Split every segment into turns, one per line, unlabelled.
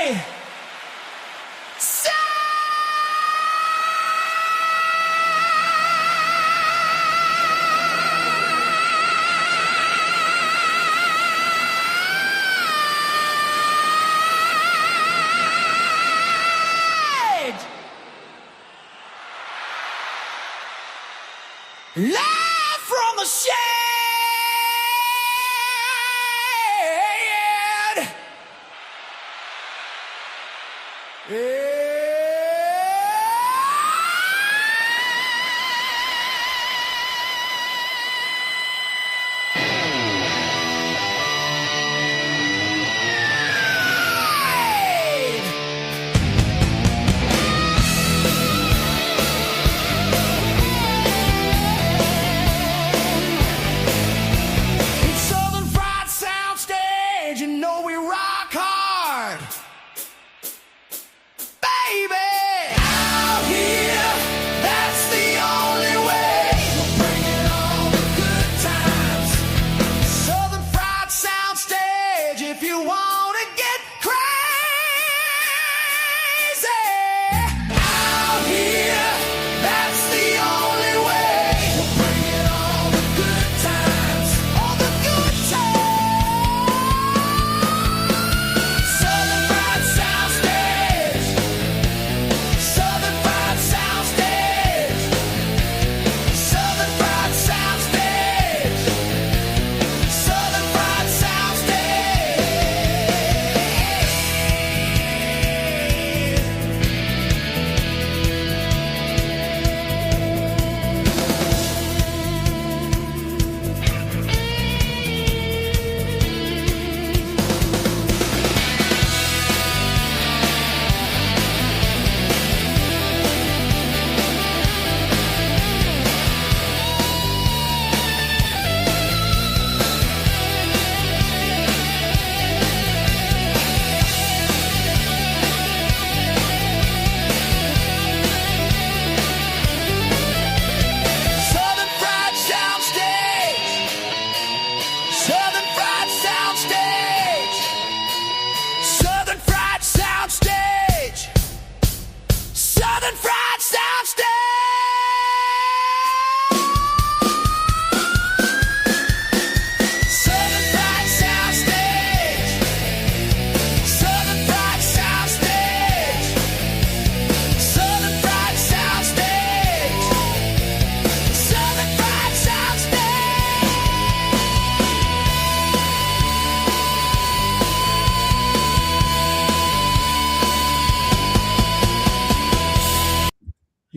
Live from the shed.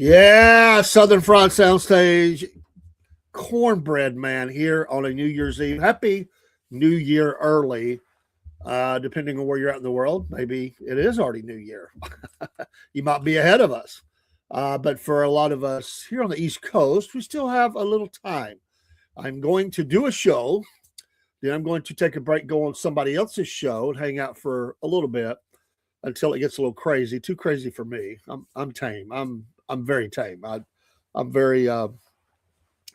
Yeah, Southern Fried Soundstage, Cornbread Man here on a New Year's Eve. Happy New Year early, depending on where you're at in the world. Maybe it is already New Year. You might be ahead of us. But for a lot of us here on the East Coast, we still have a little time. I'm going to do a show. Then I'm going to take a break, go on somebody else's show, and hang out for a little bit until it gets a little crazy. Too crazy for me. I'm tame. I'm very tame. I'm very I'm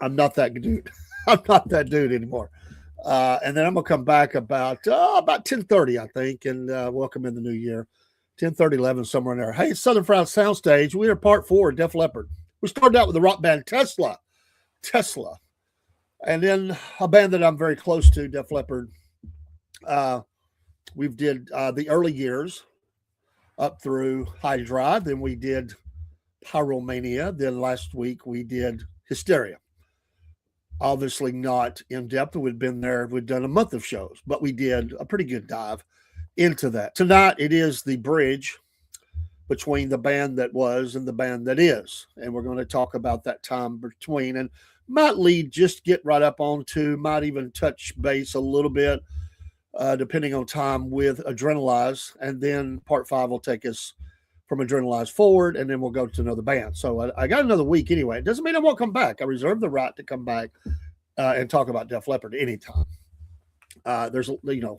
not that dude. I'm not that dude anymore. And then I'm gonna come back about 10:30, I think, and welcome in the new year. 10:30, 11, somewhere in there. Hey, Southern Fried Soundstage. We are part 4 of Def Leppard. We started out with the rock band Tesla. And then a band that I'm very close to, Def Leppard. We did the early years up through High Drive. Then we did Pyromania. Then last week we did Hysteria. Obviously not in depth. We'd been there. We'd done a month of shows, but we did a pretty good dive into that. Tonight it is the bridge between the band that was and the band that is. And we're going to talk about that time between, and might lead, just get right up onto, might even touch base a little bit, depending on time, with Adrenalize. And then part 5 will take us from Adrenalize forward, and then we'll go to another band. So I got another week anyway. It doesn't mean I won't come back. I reserve the right to come back and talk about Def Leppard anytime. There's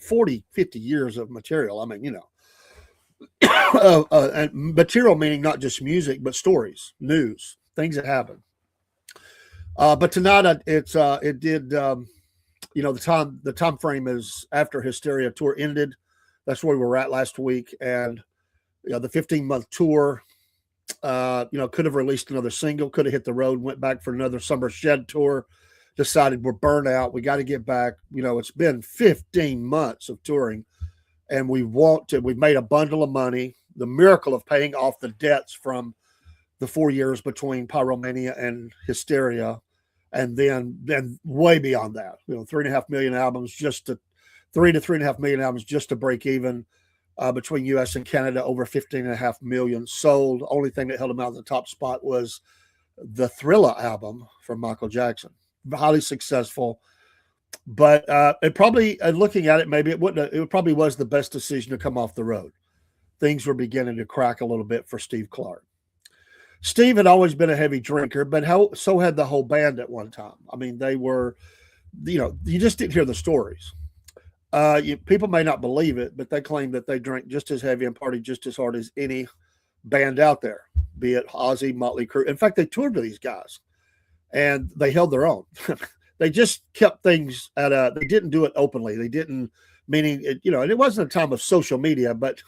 40, 50 years of material. I mean, and material meaning not just music, but stories, news, things that happen. But tonight it did, the time frame is after Hysteria tour ended. That's where we were at last week. And the 15-month tour. Could have released another single, could have hit the road, went back for another summer shed tour, decided we're burnt out. We got to get back. It's been 15 months of touring, and we've made a bundle of money. The miracle of paying off the debts from the 4 years between Pyromania and Hysteria. And then way beyond that, 3.5 million albums, just to 3 to 3.5 million albums just to break even. Between U.S. and Canada, over 15.5 million sold. The only thing that held him out of the top spot was the Thriller album from Michael Jackson. Highly successful, but it probably, looking at it, maybe it wouldn't. It probably was the best decision to come off the road. Things were beginning to crack a little bit for Steve Clark. Steve had always been a heavy drinker, but so had the whole band at one time. I mean, they were, you just didn't hear the stories. People may not believe it, but they claim that they drank just as heavy and partied just as hard as any band out there, be it Ozzy, Motley Crue. In fact, they toured with these guys, and they held their own. They just kept things they didn't do it openly. They didn't, meaning, and it wasn't a time of social media, but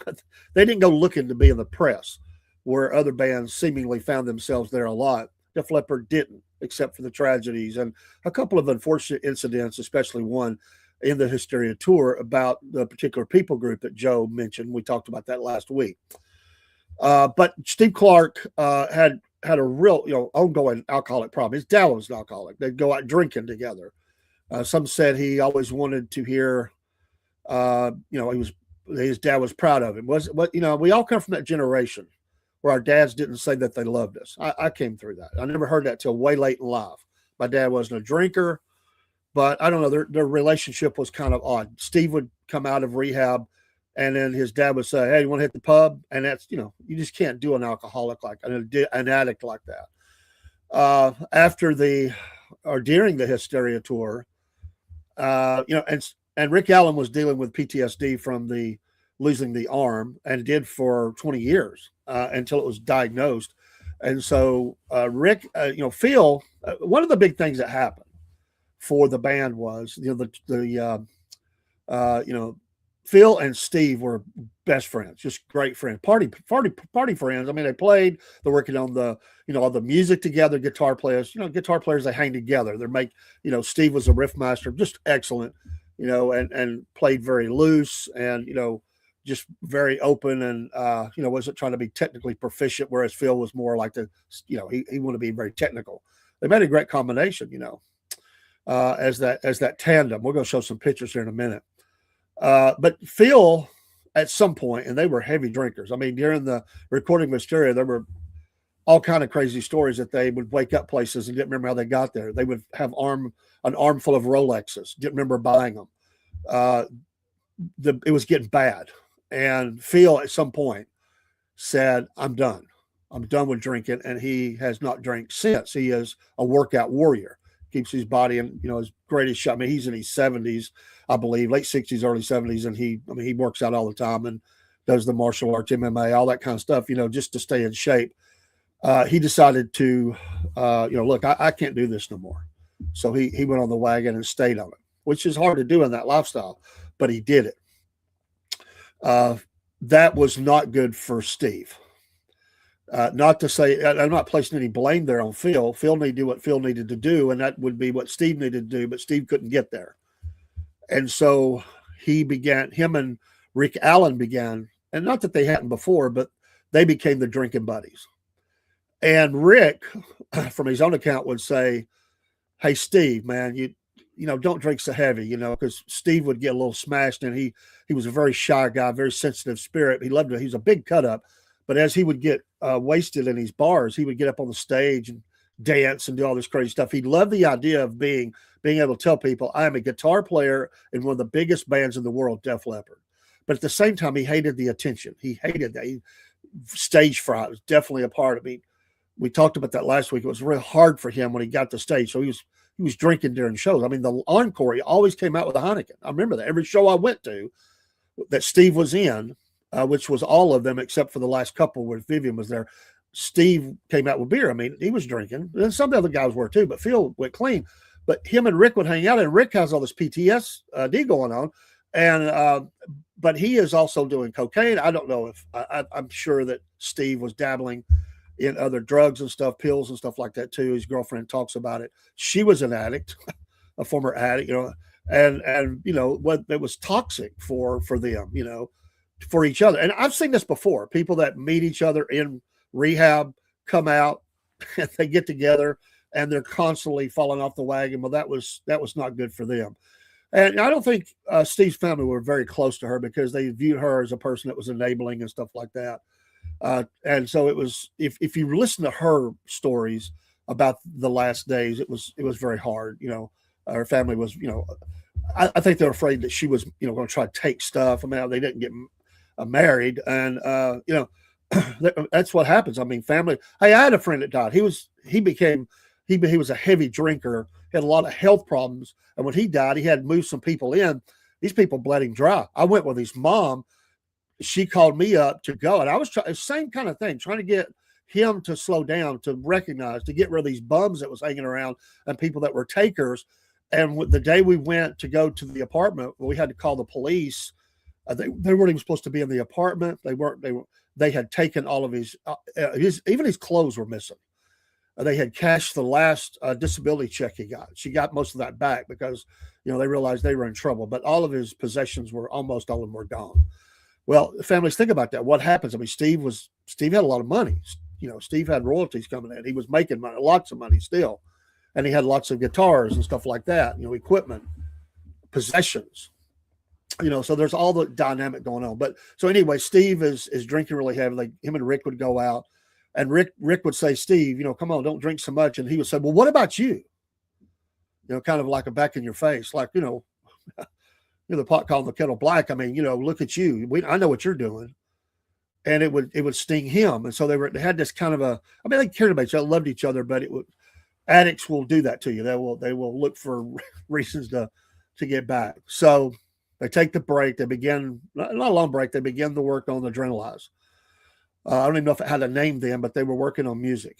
they didn't go looking to be in the press, where other bands seemingly found themselves there a lot. Def Leppard didn't, except for the tragedies and a couple of unfortunate incidents, especially one in the Hysteria tour about the particular people group that Joe mentioned. We talked about that last week. But Steve Clark had a real, ongoing alcoholic problem. His dad was an alcoholic. They'd go out drinking together. Some said he always wanted to hear, his dad was proud of him. We all come from that generation where our dads didn't say that they loved us. I came through that. I never heard that till way late in life. My dad wasn't a drinker, but I don't know, their relationship was kind of odd. Steve would come out of rehab, and then his dad would say, "Hey, you want to hit the pub?" And that's, you just can't do an alcoholic like an addict like that. During the Hysteria tour, and Rick Allen was dealing with PTSD from losing the arm, and did for 20 years until it was diagnosed. And so Rick, Phil, one of the big things that happened for the band was, Phil and Steve were best friends, just great friends, party friends. I mean, they played, they're working on all the music together, guitar players, they hang together. Steve was a riff master, just excellent, and played very loose and, just very open and, wasn't trying to be technically proficient, whereas Phil was more like he wanted to be very technical. They made a great combination, as that tandem. We're going to show some pictures here in a minute. But Phil, at some point, and they were heavy drinkers. I mean, during the recording of Hysteria, there were all kind of crazy stories that they would wake up places and didn't remember how they got there. They would have an armful of Rolexes, didn't remember buying them. It was getting bad. And Phil, at some point, said, I'm done with drinking. And he has not drank since. He is a workout warrior. Keeps his body in, his greatest shape. I mean, he's in his 70s, I believe, late 60s, early 70s. And he works out all the time and does the martial arts, MMA, all that kind of stuff, just to stay in shape. He decided to, look, I can't do this no more. So he went on the wagon and stayed on it, which is hard to do in that lifestyle, but he did it. That was not good for Steve. Not to say, I'm not placing any blame there on Phil. Phil needed to do what Phil needed to do, and that would be what Steve needed to do, but Steve couldn't get there. And so him and Rick Allen began, and not that they hadn't before, but they became the drinking buddies. And Rick, from his own account, would say, "Hey, Steve, man, you don't drink so heavy, because Steve would get a little smashed, and he was a very shy guy, very sensitive spirit. He loved it. He was a big cut up. But as he would get wasted in these bars, he would get up on the stage and dance and do all this crazy stuff. He loved the idea of being able to tell people, I am a guitar player in one of the biggest bands in the world, Def Leppard. But at the same time, he hated the attention. He hated that. Stage fright was definitely a part of it. We talked about that last week. It was really hard for him when he got to stage. So he was drinking during shows. I mean, the encore, he always came out with a Heineken. I remember that. Every show I went to that Steve was in, which was all of them except for the last couple where Vivian was there, Steve came out with beer. I mean, he was drinking. And some of the other guys were too, but Phil went clean. But him and Rick would hang out, and Rick has all this PTSD going on. and but he is also doing cocaine. I don't know if I'm sure that Steve was dabbling in other drugs and stuff, pills and stuff like that too. His girlfriend talks about it. She was an addict, a former addict, and what it was toxic for them, for each other. And I've seen this before. People that meet each other in rehab come out and they get together and they're constantly falling off the wagon. Well, that was not good for them. And I don't think Steve's family were very close to her because they viewed her as a person that was enabling and stuff like that. And so it was, if you listen to her stories about the last days, it was very hard. Her family was, I think they're afraid that she was, going to try to take stuff. I mean, they didn't get married, and that's what happens. I mean, family. Hey, I had a friend that died. He was a heavy drinker, had a lot of health problems, and when he died, he had moved some people in. These people bled him dry. I went with his mom. She called me up to go, and I was trying, same kind of thing, trying to get him to slow down, to recognize, to get rid of these bums that was hanging around and people that were takers. And the day we went to go to the apartment, we had to call the police. They weren't even supposed to be in the apartment. They had taken all of his even his clothes were missing. They had cashed the last disability check he got. She got most of that back because, they realized they were in trouble, but all of his possessions almost all of them were gone. Well, families, think about that. What happens? I mean, Steve had a lot of money. Steve had royalties coming in. He was making money, lots of money still. And he had lots of guitars and stuff like that, equipment, possessions, so there's all the dynamic going on. But so anyway, Steve is drinking really heavily. Him and Rick would go out, and Rick would say, Steve, come on, don't drink so much. And he would say, well, what about you? Kind of like a back in your face, like, the pot calling the kettle black. I mean, look at you. I know what you're doing. And it would sting him. And so they had this kind of they cared about each other, loved each other, but addicts will do that to you. They will look for reasons to get back. So they take the break. They begin, not a long break. They begin to work on the Adrenalize. I don't even know how to name them, but they were working on music.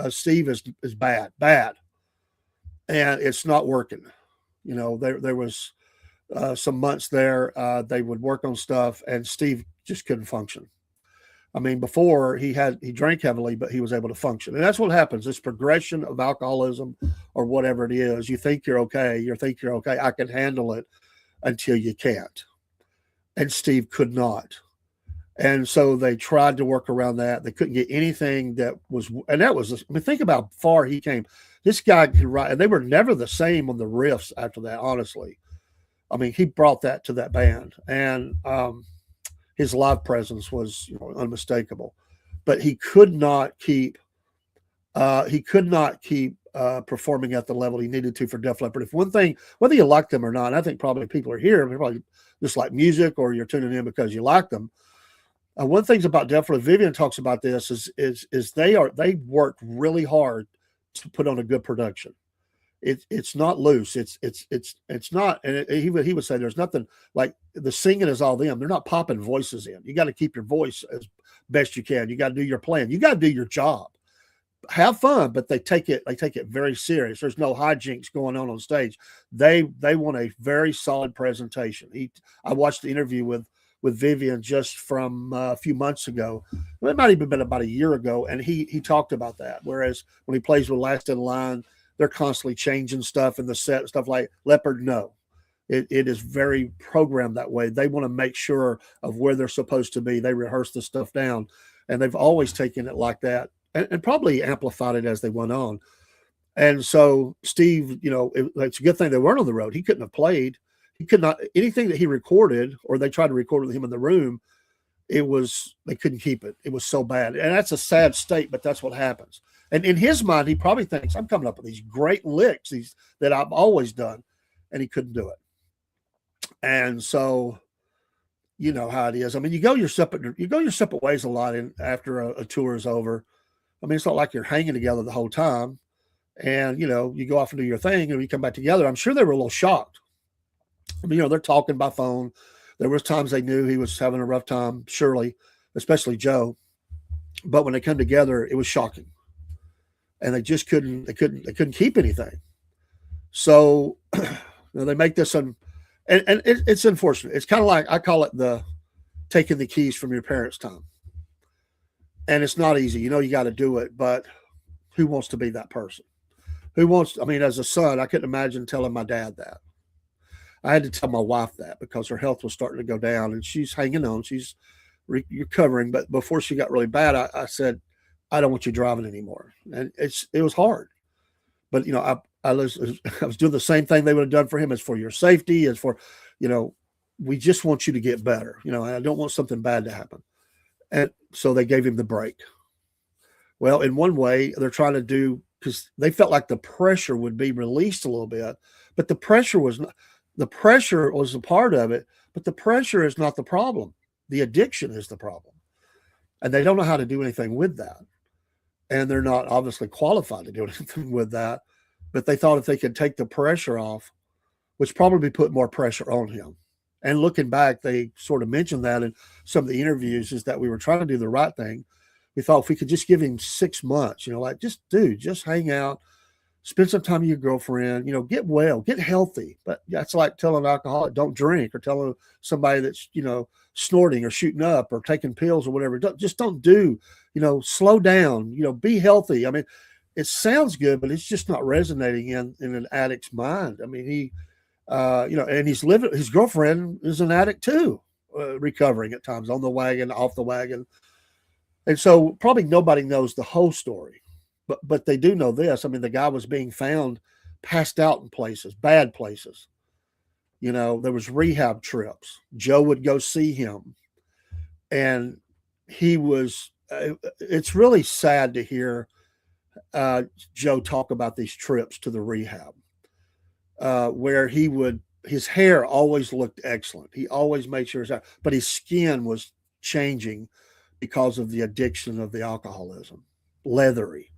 Steve is bad, and it's not working. There was some months there. They would work on stuff, and Steve just couldn't function. I mean, before he drank heavily, but he was able to function. And that's what happens. This progression of alcoholism or whatever it is. You think you're okay. I can handle it until you can't. And Steve could not. And so they tried to work around that. They couldn't get anything that was, and that was, think about how far he came. This guy could write, and they were never the same on the riffs after that, honestly. I mean, he brought that to that band. And, his live presence was, unmistakable, but he could not keep performing at the level he needed to for Def Leppard. If one thing, whether you like them or not, I think probably people are here, they probably just like music, or you're tuning in because you like them. One thing about Def Leppard, Vivian talks about this, is they work really hard to put on a good production. It's not loose. It's not. And he would say there's nothing like the singing is all them. They're not popping voices in. You got to keep your voice as best you can. You got to do your plan. You got to do your job. Have fun, but they take it very serious. There's no hijinks going on stage. They want a very solid presentation. I watched the interview with Vivian just from a few months ago. It might even been about a year ago, and he talked about that. Whereas when he plays with Last in Line, they're constantly changing stuff in the set, stuff like Leppard. No, it is very programmed that way. They want to make sure of where they're supposed to be. They rehearse the stuff down, and they've always taken it like that, and probably amplified it as they went on. And so Steve, it's a good thing they weren't on the road. He couldn't have played. He could not, anything that he recorded, or they tried to record with him in the room, they couldn't keep it. It was so bad. And that's a sad state, but that's what happens. And in his mind, he probably thinks, I'm coming up with these great licks that I've always done, and he couldn't do it. And so, you know how it is. I mean, you go your separate ways a lot after a tour is over. I mean, it's not like you're hanging together the whole time, and you go off and do your thing, and you come back together. I'm sure they were a little shocked. I mean, they're talking by phone. There was times they knew he was having a rough time, surely, especially Joe. But when they come together, it was shocking. And they just couldn't keep anything. So they make this it's unfortunate. It's kind of like, I call it the taking the keys from your parents' time. And it's not easy. You got to do it, but who wants to be that person? Who wants, I mean, as a son, I couldn't imagine telling my dad that. I had to tell my wife that because her health was starting to go down and she's hanging on. She's recovering. But before she got really bad, I said, I don't want you driving anymore. And it was hard. But, I was doing the same thing they would have done for him. As for your safety, as for, we just want you to get better. I don't want something bad to happen. And so they gave him the break. Well, in one way, they're trying to do, because they felt like the pressure would be released a little bit, but the pressure was a part of it, but the pressure is not the problem. The addiction is the problem. And they don't know how to do anything with that. And they're not obviously qualified to do anything with that. But they thought if they could take the pressure off, which probably put more pressure on him. And looking back, they sort of mentioned that in some of the interviews, is that we were trying to do the right thing. We thought if we could just give him 6 months, just hang out, spend some time with your girlfriend, get well, get healthy. But that's like telling an alcoholic, don't drink, or telling somebody that's, snorting or shooting up or taking pills or whatever. Don't do, slow down, be healthy. I mean, it sounds good, but it's just not resonating in an addict's mind. I mean, he, and his girlfriend is an addict too, recovering at times, on the wagon, off the wagon. And so probably nobody knows the whole story, but they do know this. I mean, the guy was being found passed out in places, bad places. There was rehab trips. Joe would go see him, and he was, it's really sad to hear Joe talk about these trips to the rehab, where his hair always looked excellent. He always made sure but his skin was changing because of the addiction of the alcoholism, leathery,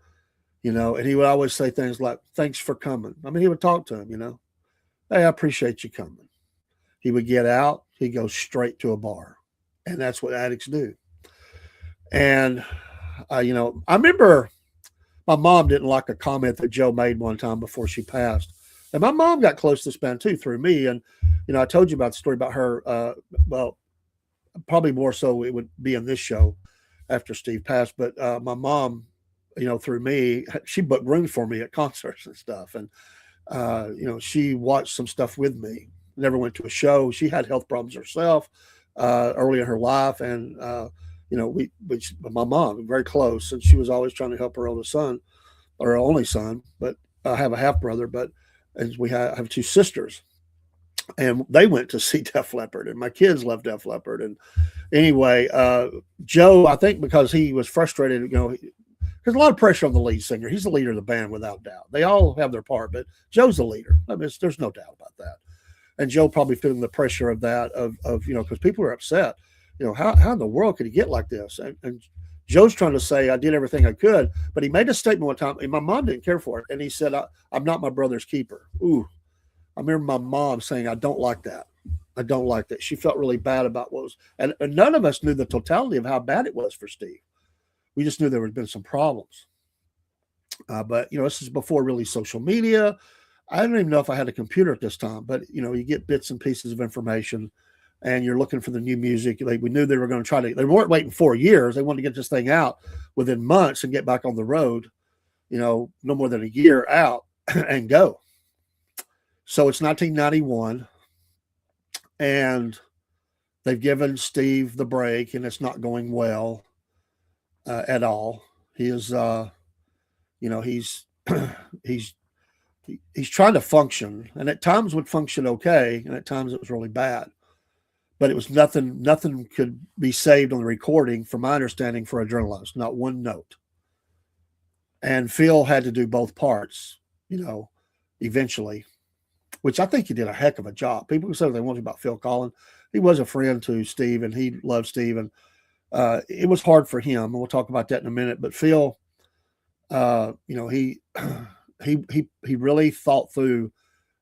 and he would always say things like, thanks for coming. I mean, he would talk to him, hey, I appreciate you coming. He would get out, he'd go straight to a bar. And that's what addicts do. And, I remember my mom didn't like a comment that Joe made one time before she passed. And my mom got close to this band too through me. And, I told you about the story about her, well, probably more so it would be in this show after Steve passed. But my mom, through me, she booked rooms for me at concerts and stuff. And, she watched some stuff with me, never went to a show. She had health problems herself early in her life. And, my mom, very close, and she was always trying to help her oldest son, or her only son, but I have a half brother, and we have 2 sisters. And they went to see Def Leppard, and my kids love Def Leppard. And anyway, Joe, I think because he was frustrated, there's a lot of pressure on the lead singer. He's the leader of the band, without doubt. They all have their part, but Joe's the leader. I mean, there's no doubt about that. And Joe probably feeling the pressure of that, because people are upset. How in the world could he get like this? And Joe's trying to say, I did everything I could, but he made a statement one time, and my mom didn't care for it. And he said, I'm not my brother's keeper. Ooh. I remember my mom saying, I don't like that. I don't like that. She felt really bad about what was, and none of us knew the totality of how bad it was for Steve. We just knew there had been some problems. But, this is before really social media. I don't even know if I had a computer at this time, but, you get bits and pieces of information, and you're looking for the new music. We knew they were going to they weren't waiting 4 years. They wanted to get this thing out within months and get back on the road, no more than a year out and go. So it's 1991, and they've given Steve the break, and it's not going well at all. He is, he's trying to function, and at times would function okay, and at times it was really bad. But it was nothing could be saved on the recording, from my understanding, for Adrenalize, not one note. And Phil had to do both parts, eventually, which I think he did a heck of a job. People say they want about Phil Collins. He was a friend to Steve, and he loved Steve, and it was hard for him, and we'll talk about that in a minute. But Phil, he really thought through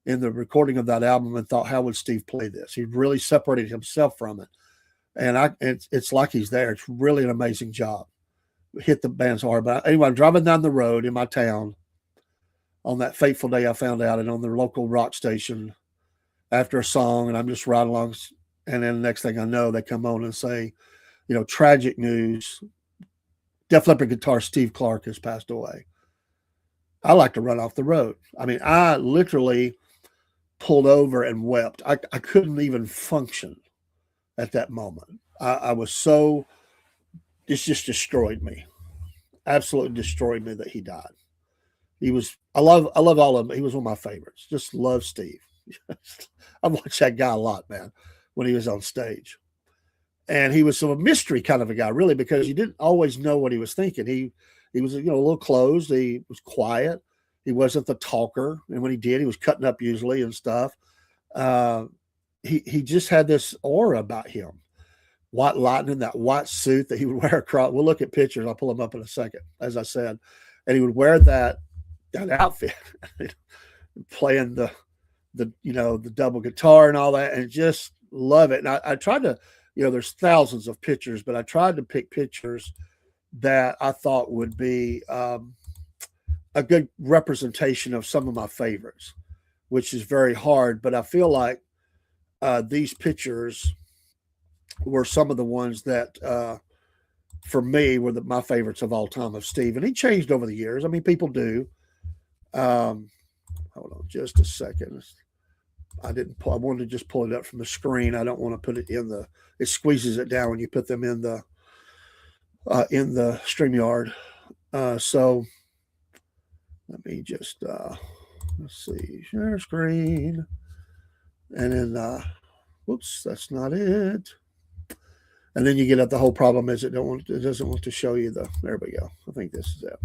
in the recording of that album and thought, how would Steve play this? He really separated himself from it. And it's like he's there. It's really an amazing job. Hit the band so hard. But anyway, I'm driving down the road in my town on that fateful day I found out, and on the local rock station, after a song, and I'm just riding along, and then the next thing I know, they come on and say, tragic news. Def Leppard guitarist Steve Clark has passed away. I like to run off the road. I mean, I literally pulled over and wept. I couldn't even function at that moment. I was so, this just destroyed me. Absolutely destroyed me that he died. I love all of them. He was one of my favorites. Just love Steve. I watched that guy a lot, man, when he was on stage. And he was a mystery kind of a guy, really, because you didn't always know what he was thinking. He was, a little closed. He was quiet. He wasn't the talker. And when he did, he was cutting up usually and stuff. He just had this aura about him. White lightning, that white suit that he would wear across. We'll look at pictures. I'll pull them up in a second, as I said. And he would wear that outfit, playing the double guitar and all that, and just love it. And I tried to, there's thousands of pictures, but I tried to pick pictures that I thought would be a good representation of some of my favorites, which is very hard. But I feel like these pictures were some of the ones that, for me, were my favorites of all time of Steve. And he changed over the years. I mean, people do. Hold on just a second. I wanted to just pull it up from the screen. I don't want to put it in it squeezes it down when you put them in the StreamYard. So let me just, let's see, share screen. And then, whoops, that's not it. And then you get at the whole problem is it doesn't want to show you there we go. I think this is it.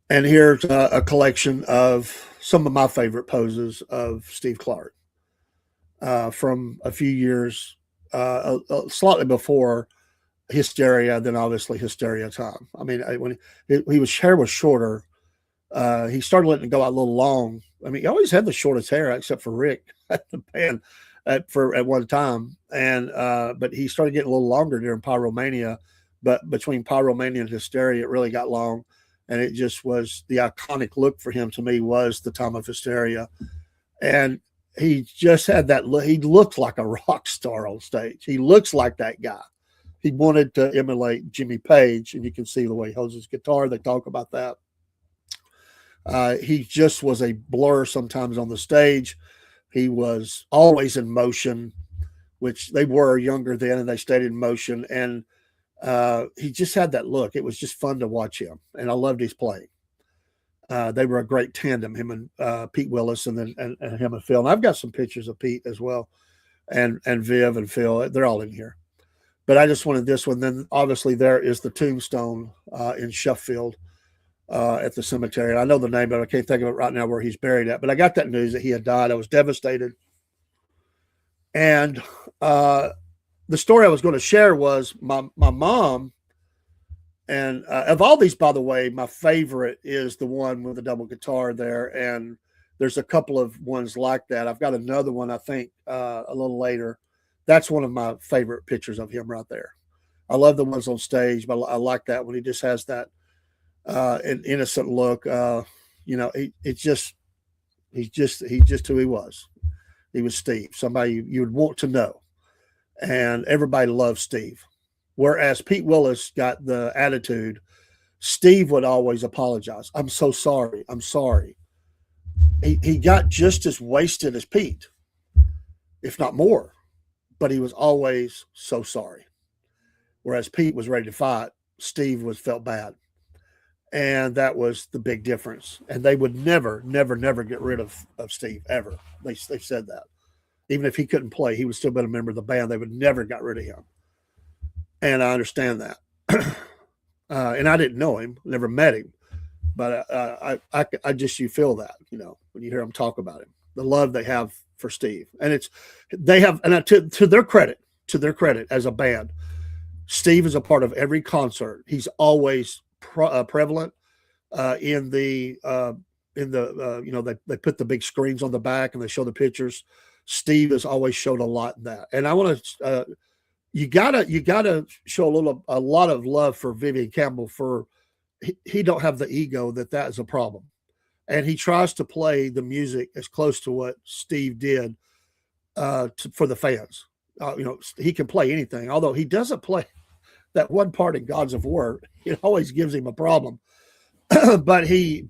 And here's a collection of some of my favorite poses of Steve Clark from a few years, slightly before Hysteria, then obviously Hysteria time. I mean, when his hair was shorter, he started letting it go out a little long. I mean, he always had the shortest hair except for Rick at the band at one time, and but he started getting a little longer during Pyromania. But between Pyromania and Hysteria, it really got long. And it just was the iconic look for him to me was the time of Hysteria. And he just had that look. He looked like a rock star on stage. He looks like that guy. He wanted to emulate Jimmy Page, and you can see the way he holds his guitar. They talk about that. He just was a blur sometimes on the stage. He was always in motion, which they were younger then, and they stayed in motion. And he just had that look. It was just fun to watch him, and I loved his playing. They were a great tandem, him and Pete Willis, and then and him and Phil. And I've got some pictures of Pete as well, and Viv and Phil. They're all in here. But I just wanted this one. Then obviously there is the tombstone in Sheffield at the cemetery. And I know the name, but I can't think of it right now where he's buried at. But I got that news that he had died. I was devastated. And the story I was going to share was my mom. And of all these, by the way, my favorite is the one with the double guitar there. And there's a couple of ones like that. I've got another one, I think, a little later. That's one of my favorite pictures of him right there. I love the ones on stage, but I like that when he just has that an innocent look. He's just who he was. He was Steve, somebody you would want to know. And everybody loves Steve. Whereas Pete Willis got the attitude, Steve would always apologize. I'm so sorry. I'm sorry. He got just as wasted as Pete, if not more. But he was always so sorry. Whereas Pete was ready to fight, Steve felt bad. And that was the big difference. And they would never get rid of Steve, ever. They said that. Even if he couldn't play, he would still be a member of the band. They would never got rid of him. And I understand that. And I didn't know him, never met him. But you feel that, when you hear them talk about him, the love they have for Steve. And to their credit as a band, Steve is a part of every concert. He's always prevalent in the they put the big screens on the back and they show the pictures. Steve has always showed a lot in that. And I want to, you gotta show a lot of love for Vivian Cambell. He don't have the ego that is a problem. and he tries to play the music as close to what Steve did for the fans. He can play anything, although he doesn't play that one part in Gods of War. It always gives him a problem. but he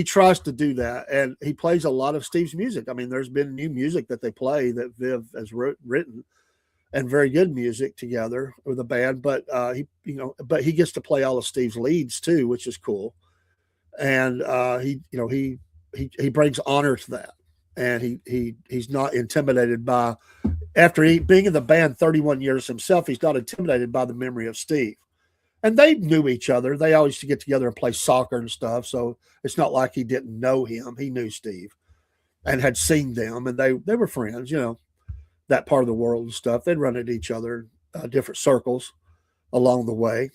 tries to do that, and he plays a lot of Steve's music. I mean, there's been new music that they play that Viv has written, and very good music together with the band. But he gets to play all of Steve's leads too, which is cool. And he brings honor to that, and he's not intimidated by, after being in the band 31 years himself, he's not intimidated by the memory of Steve. And they knew each other. They always used to get together and play soccer and stuff. So it's not like he didn't know him. He knew Steve and had seen them, and they were friends, that part of the world and stuff. They'd run into each other, different circles along the way,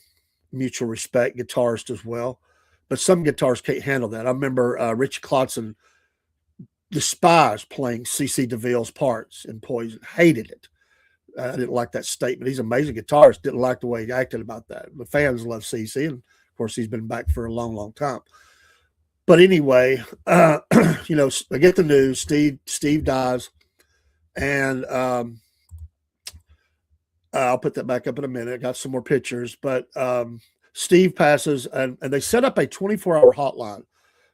mutual respect, guitarist as well. But some guitarists can't handle that. I remember Richie Klotson despised playing C.C. DeVille's parts in Poison, hated it. I didn't like that statement. He's an amazing guitarist, didn't like the way he acted about that. The fans love C.C., and of course, he's been back for a long, long time. But anyway, I get the news. Steve dies, and I'll put that back up in a minute. I got some more pictures, but Steve passes, and they set up a 24-hour hotline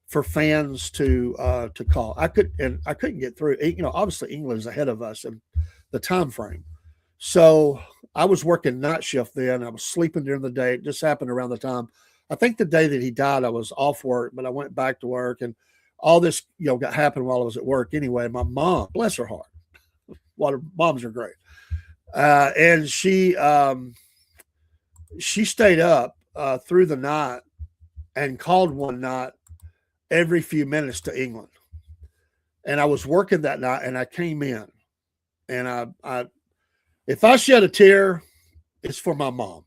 for fans to call. I couldn't get through. Obviously England is ahead of us in the time frame, so I was working night shift then. I was sleeping during the day. It just happened around the time. I think the day that he died, I was off work, but I went back to work, and all this happened while I was at work. Anyway, my mom, bless her heart, moms are great, and she stayed up through the night and called one night every few minutes to England. And I was working that night, and I came in, and I if I shed a tear, it's for my mom.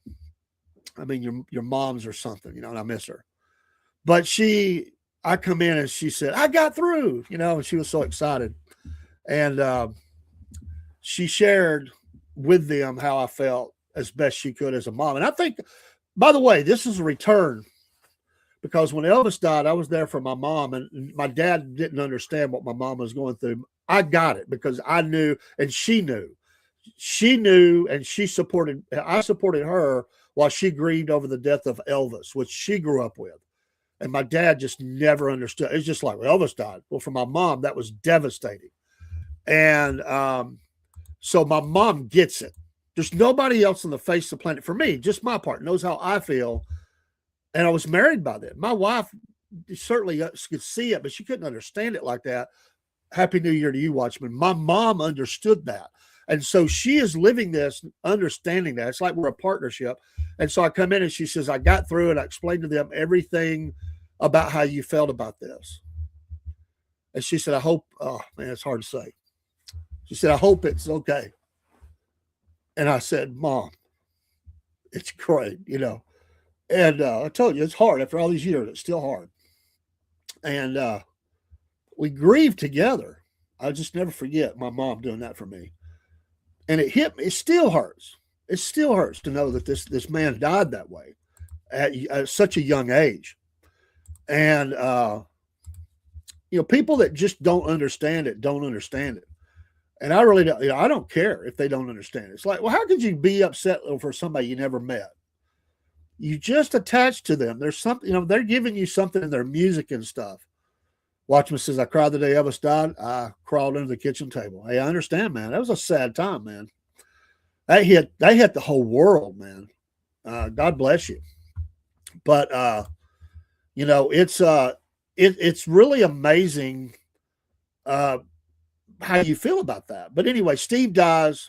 I mean, your mom's or something, and I miss her. But I come in and she said, I got through, and she was so excited. And she shared with them how I felt as best she could as a mom. And I think, by the way, this is a return, because when Elvis died, I was there for my mom, and my dad didn't understand what my mom was going through. I got it because I knew, and she knew. She knew, and I supported her while she grieved over the death of Elvis, which she grew up with. And my dad just never understood. It's just like, well, Elvis died. Well, for my mom, that was devastating. And so my mom gets it. There's nobody else on the face of the planet, for me, just my part, knows how I feel. And I was married by then. My wife certainly could see it, but she couldn't understand it like that. Happy New Year to you, Watchman. My mom understood that. And so she is living this, understanding that. It's like we're a partnership. And so I come in and she says, I got through it. I explained to them everything about how you felt about this. And she said, I hope, oh man, it's hard to say. She said, I hope it's okay. And I said, Mom, it's great, And I told you, it's hard. After all these years, it's still hard. And we grieved together. I'll just never forget my mom doing that for me. And it hit me. It still hurts. It still hurts to know that this man died that way at such a young age. And, people that just don't understand it. And I really don't, I don't care if they don't understand it. It's like, well, how could you be upset over somebody you never met? You just attach to them. There's something, they're giving you something in their music and stuff. Watchman says, I cried the day Elvis died. I crawled under the kitchen table. Hey, I understand, man. That was a sad time, man. They hit the whole world, man. God bless you. But, it's really amazing how you feel about that. But anyway, Steve dies.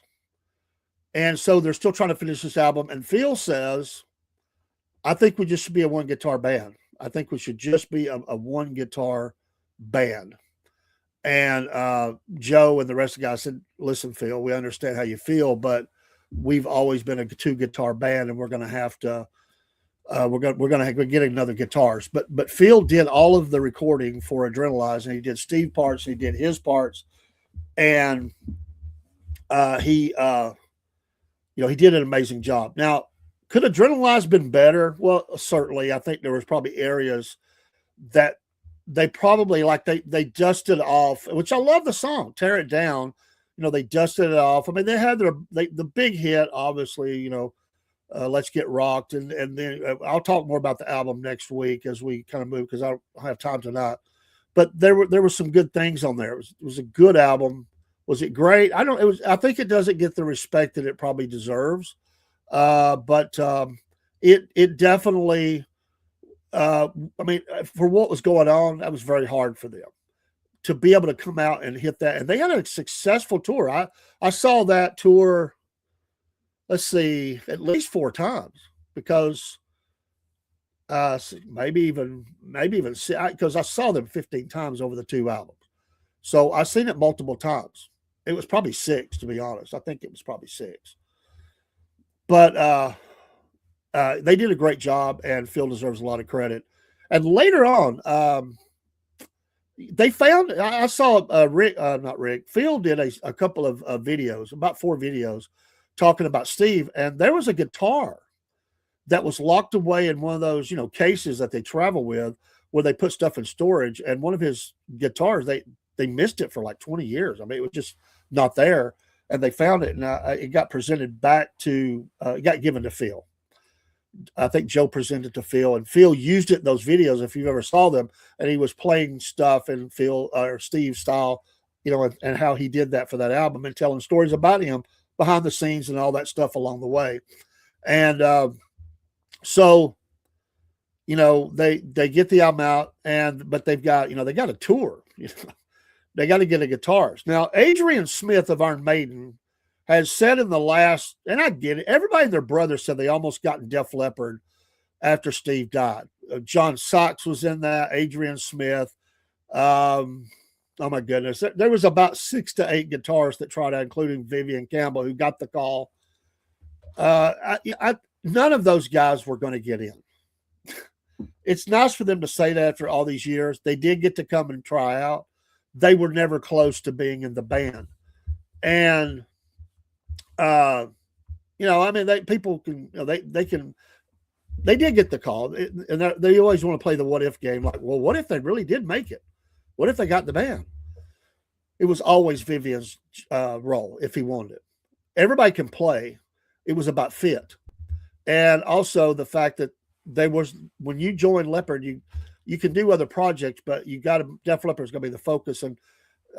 And so they're still trying to finish this album. And Phil says, I think we just should be a one guitar band. I think we should just be a one guitar band. And Joe and the rest of the guys said, listen, Phil, we understand how you feel, but we've always been a two guitar band, and we're going to have to we're getting another guitars. But Phil did all of the recording for Adrenalize, and he did Steve parts, and he did his parts, and he did an amazing job. Now, could Adrenalize been better? Well, certainly. I think there was probably areas that they probably they dusted off, which I love the song, Tear It Down. They dusted it off. I mean, they had the big hit, obviously, Let's Get Rocked. And then I'll talk more about the album next week as we kind of move, because I don't have time tonight. But there were some good things on there. It was a good album. Was it great? I think it doesn't get the respect that it probably deserves. But it definitely, I mean, for what was going on, that was very hard for them to be able to come out and hit that. And they had a successful tour. I saw that tour, let's see, at least 4 times, because maybe even because I saw them 15 times over the 2 albums. So I've seen it multiple times. It was probably 6, to be honest. I think it was probably 6. But they did a great job, and Phil deserves a lot of credit. And later on, they found, I saw Phil did a couple of videos, about 4 videos, talking about Steve, and there was a guitar that was locked away in one of those, cases that they travel with, where they put stuff in storage. And one of his guitars, they missed it for like 20 years. I mean, it was just not there, and they found it, and it got presented back to, it got given to Phil. I think Joe presented to Phil, and Phil used it in those videos, if you've ever saw them, and he was playing stuff in Phil or Steve style, and how he did that for that album, and telling stories about him behind the scenes and all that stuff along the way. And so, they get the album out, but they've got, they got a tour, they got to get a guitarist. Now, Adrian Smith of Iron Maiden has said in the last, and I get it, everybody and their brother said they almost got in Def Leppard after Steve died. John Sachs was in that, Adrian Smith. Oh my goodness. There was about 6 to 8 guitarists that tried out, including Vivian Cambell, who got the call. None of those guys were going to get in. It's nice for them to say that after all these years. They did get to come and try out. They were never close to being in the band. And, I mean, people can, they did get the call, and they always want to play the what if game. Like, well, what if they really did make it? What if they got the band? It was always Vivian's role if he wanted it. Everybody can play. It was about fit. And also the fact that when you join Leppard, you can do other projects, but Def Leppard is going to be the focus. And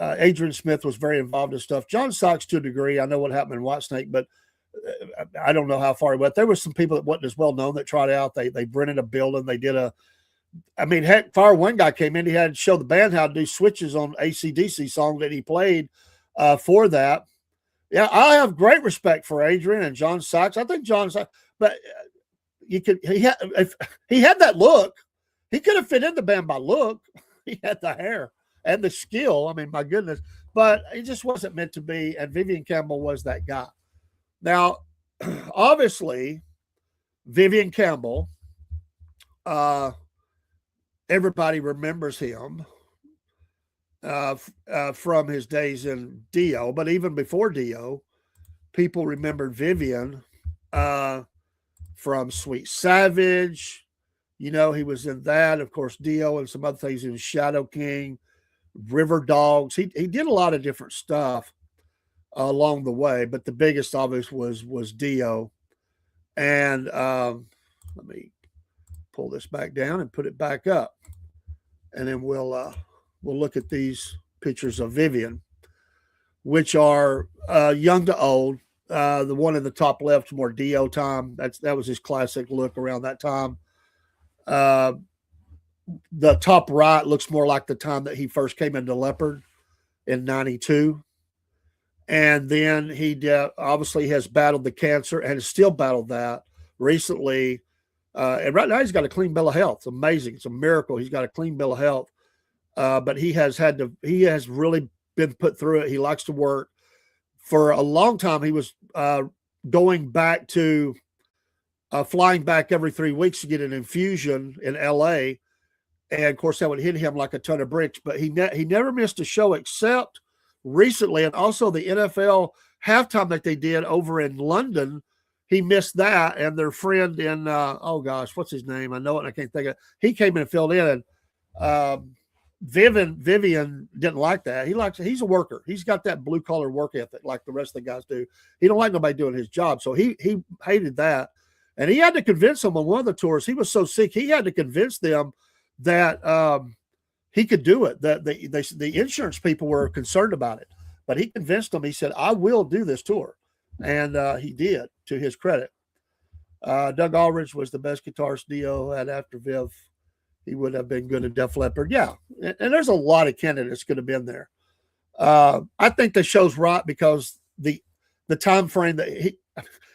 Adrian Smith was very involved in stuff. John Sachs, to a degree, I know what happened in Whitesnake, but I don't know how far he went. There were some people that wasn't as well known that tried out. They rented a building. They did far one guy came in. He had to show the band how to do switches on AC/DC song that he played for that. Yeah, I have great respect for Adrian and John Sachs. I think John Sachs, but if he had that look, he could have fit in the band by look. He had the hair and the skill. I mean, my goodness, but it just wasn't meant to be. And Vivian Cambell was that guy. Now, obviously, Vivian Cambell, everybody remembers him from his days in Dio, but even before Dio, people remembered Vivian from Sweet Savage. He was in that, of course, Dio, and some other things. He was Shadow King, River Dogs. He did a lot of different stuff along the way, but the biggest obvious was Dio. And let me pull this back down and put it back up, and then we'll look at these pictures of Vivian, which are young to old. The one in the top left is more Dio time. That was his classic look around that time. The top right looks more like the time that he first came into Leppard in 92. And then he obviously has battled the cancer and has still battled that recently. And right now he's got a clean bill of health. It's amazing. It's a miracle. He's got a clean bill of health. But he has really been put through it. He likes to work. For a long time, he was going back to flying back every 3 weeks to get an infusion in LA. And of course, that would hit him like a ton of bricks. But he never missed a show except recently, and also the NFL halftime that they did over in London. He missed that, and their friend in what's his name? I know it, and I can't think of it. He came in and filled in, Vivian didn't like that. He's a worker. He's got that blue collar work ethic like the rest of the guys do. He don't like nobody doing his job. So he hated that. And he had to convince them on one of the tours. He was so sick. He had to convince them that he could do it. That the insurance people were concerned about it, but he convinced them. He said, "I will do this tour," and he did. To his credit, Doug Aldrich was the best guitarist Dio had after Viv. He would have been good at Def Leppard. Yeah. And there's a lot of candidates could have been there. I think the show's right because the time frame that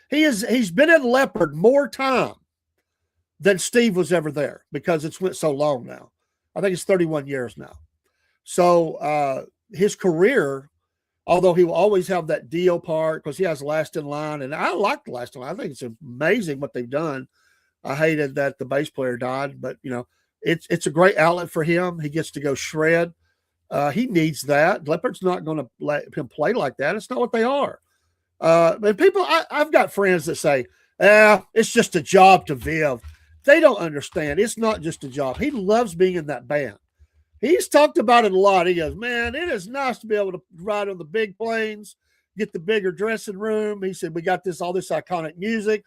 he's been in Leppard more time than Steve was ever there because it's went so long now. I think it's 31 years now. So his career, although he will always have that Dio part because he has last in line, and I like the last in line. I think it's amazing what they've done. I hated that the bass player died, but it's a great outlet for him. He gets to go shred. He needs that. Leppard's not going to let him play like that. It's not what they are. But people, I've got friends that say, it's just a job to Viv. They don't understand. It's not just a job. He loves being in that band. He's talked about it a lot. He goes, man, it is nice to be able to ride on the big planes, get the bigger dressing room. He said, we got all this iconic music,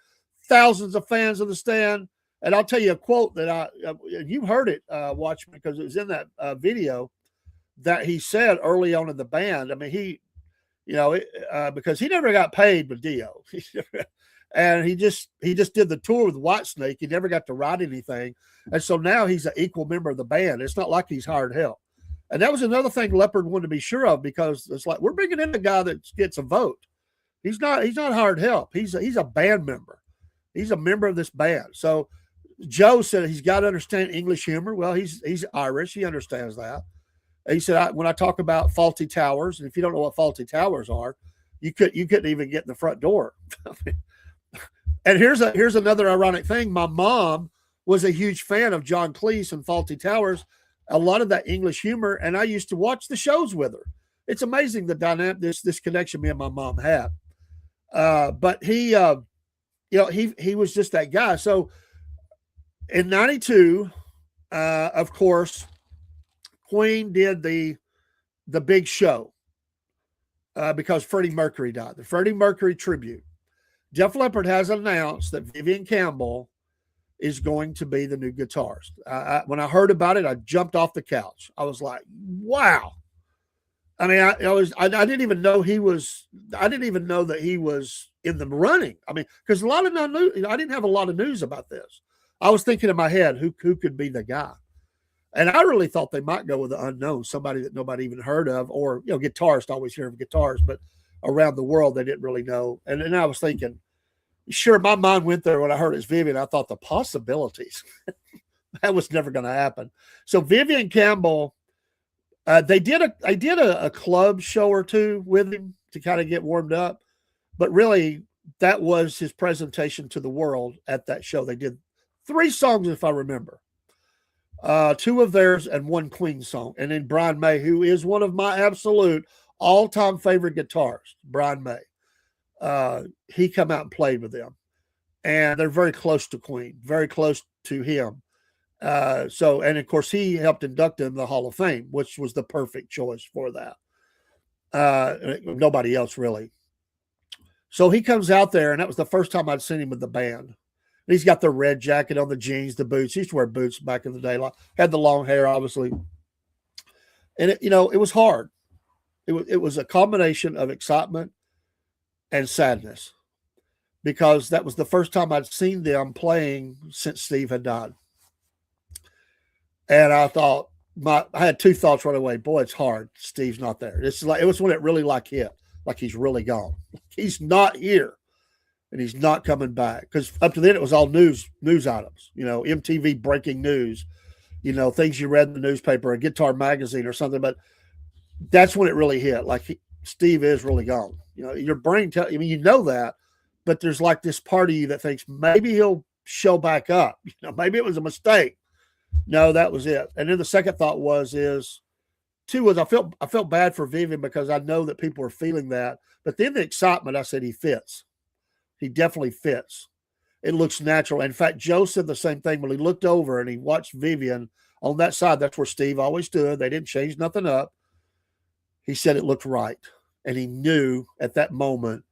thousands of fans in the stand. And I'll tell you a quote that you heard it, watch, because it was in that video that he said early on in the band. I mean, because he never got paid with Dio, and he just did the tour with Whitesnake. He never got to write anything, and so now he's an equal member of the band. It's not like he's hired help, and that was another thing Leppard wanted to be sure of because it's like we're bringing in a guy that gets a vote. He's not hired help. He's a band member. He's a member of this band. So Joe said he's got to understand English humor. Well, he's Irish. He understands that. He said, when I talk about Faulty Towers, and if you don't know what Faulty Towers are, you couldn't even get in the front door. And here's another ironic thing. My mom was a huge fan of John Cleese and Faulty Towers, a lot of that English humor, and I used to watch the shows with her. It's amazing the dynamic, this connection me and my mom had. But he was just that guy. So in 92, of course, Queen did the big show because Freddie Mercury died. The Freddie Mercury tribute. Def Leppard has announced that Vivian Cambell is going to be the new guitarist. When I heard about it, I jumped off the couch. I was like, wow. I mean, I didn't even know he was. I didn't even know that he was in the running. I mean, because I didn't have a lot of news about this. I was thinking in my head, who could be the guy? And I really thought they might go with the unknown, somebody that nobody even heard of, or guitarists always hear of guitars, but around the world they didn't really know. And then I was thinking, sure, my mind went there when I heard it's Vivian. I thought the possibilities that was never going to happen. So Vivian Cambell. They did a club show or two with him to kind of get warmed up, but really that was his presentation to the world at that show. They did 3 songs, if I remember, 2 of theirs and 1 Queen song. And then Brian May, who is one of my absolute all-time favorite guitarists, Brian May, he come out and played with them, and they're very close to Queen, very close to him. And of course he helped induct him in the Hall of Fame, which was the perfect choice for that. Nobody else really. So he comes out there, and that was the first time I'd seen him with the band. And he's got the red jacket on, the jeans, the boots. He used to wear boots back in the day. Had the long hair, obviously. And it was hard. It was a combination of excitement and sadness because that was the first time I'd seen them playing since Steve had died. And I thought, I had 2 thoughts right away. Boy, it's hard. Steve's not there. It was when it really hit, like he's really gone. He's not here, and he's not coming back. Because up to then it was all news items. MTV breaking news. Things you read in the newspaper, a Guitar Magazine or something. But that's when it really hit. Like Steve is really gone. Your brain that, but there's like this part of you that thinks maybe he'll show back up. Maybe it was a mistake. No, that was it. And then the second thought was I felt bad for Vivian because I know that people are feeling that. But then the excitement, I said he fits. He definitely fits. It looks natural. In fact, Joe said the same thing when he looked over and he watched Vivian on that side. That's where Steve always stood. They didn't change nothing up. He said it looked right. And he knew at that moment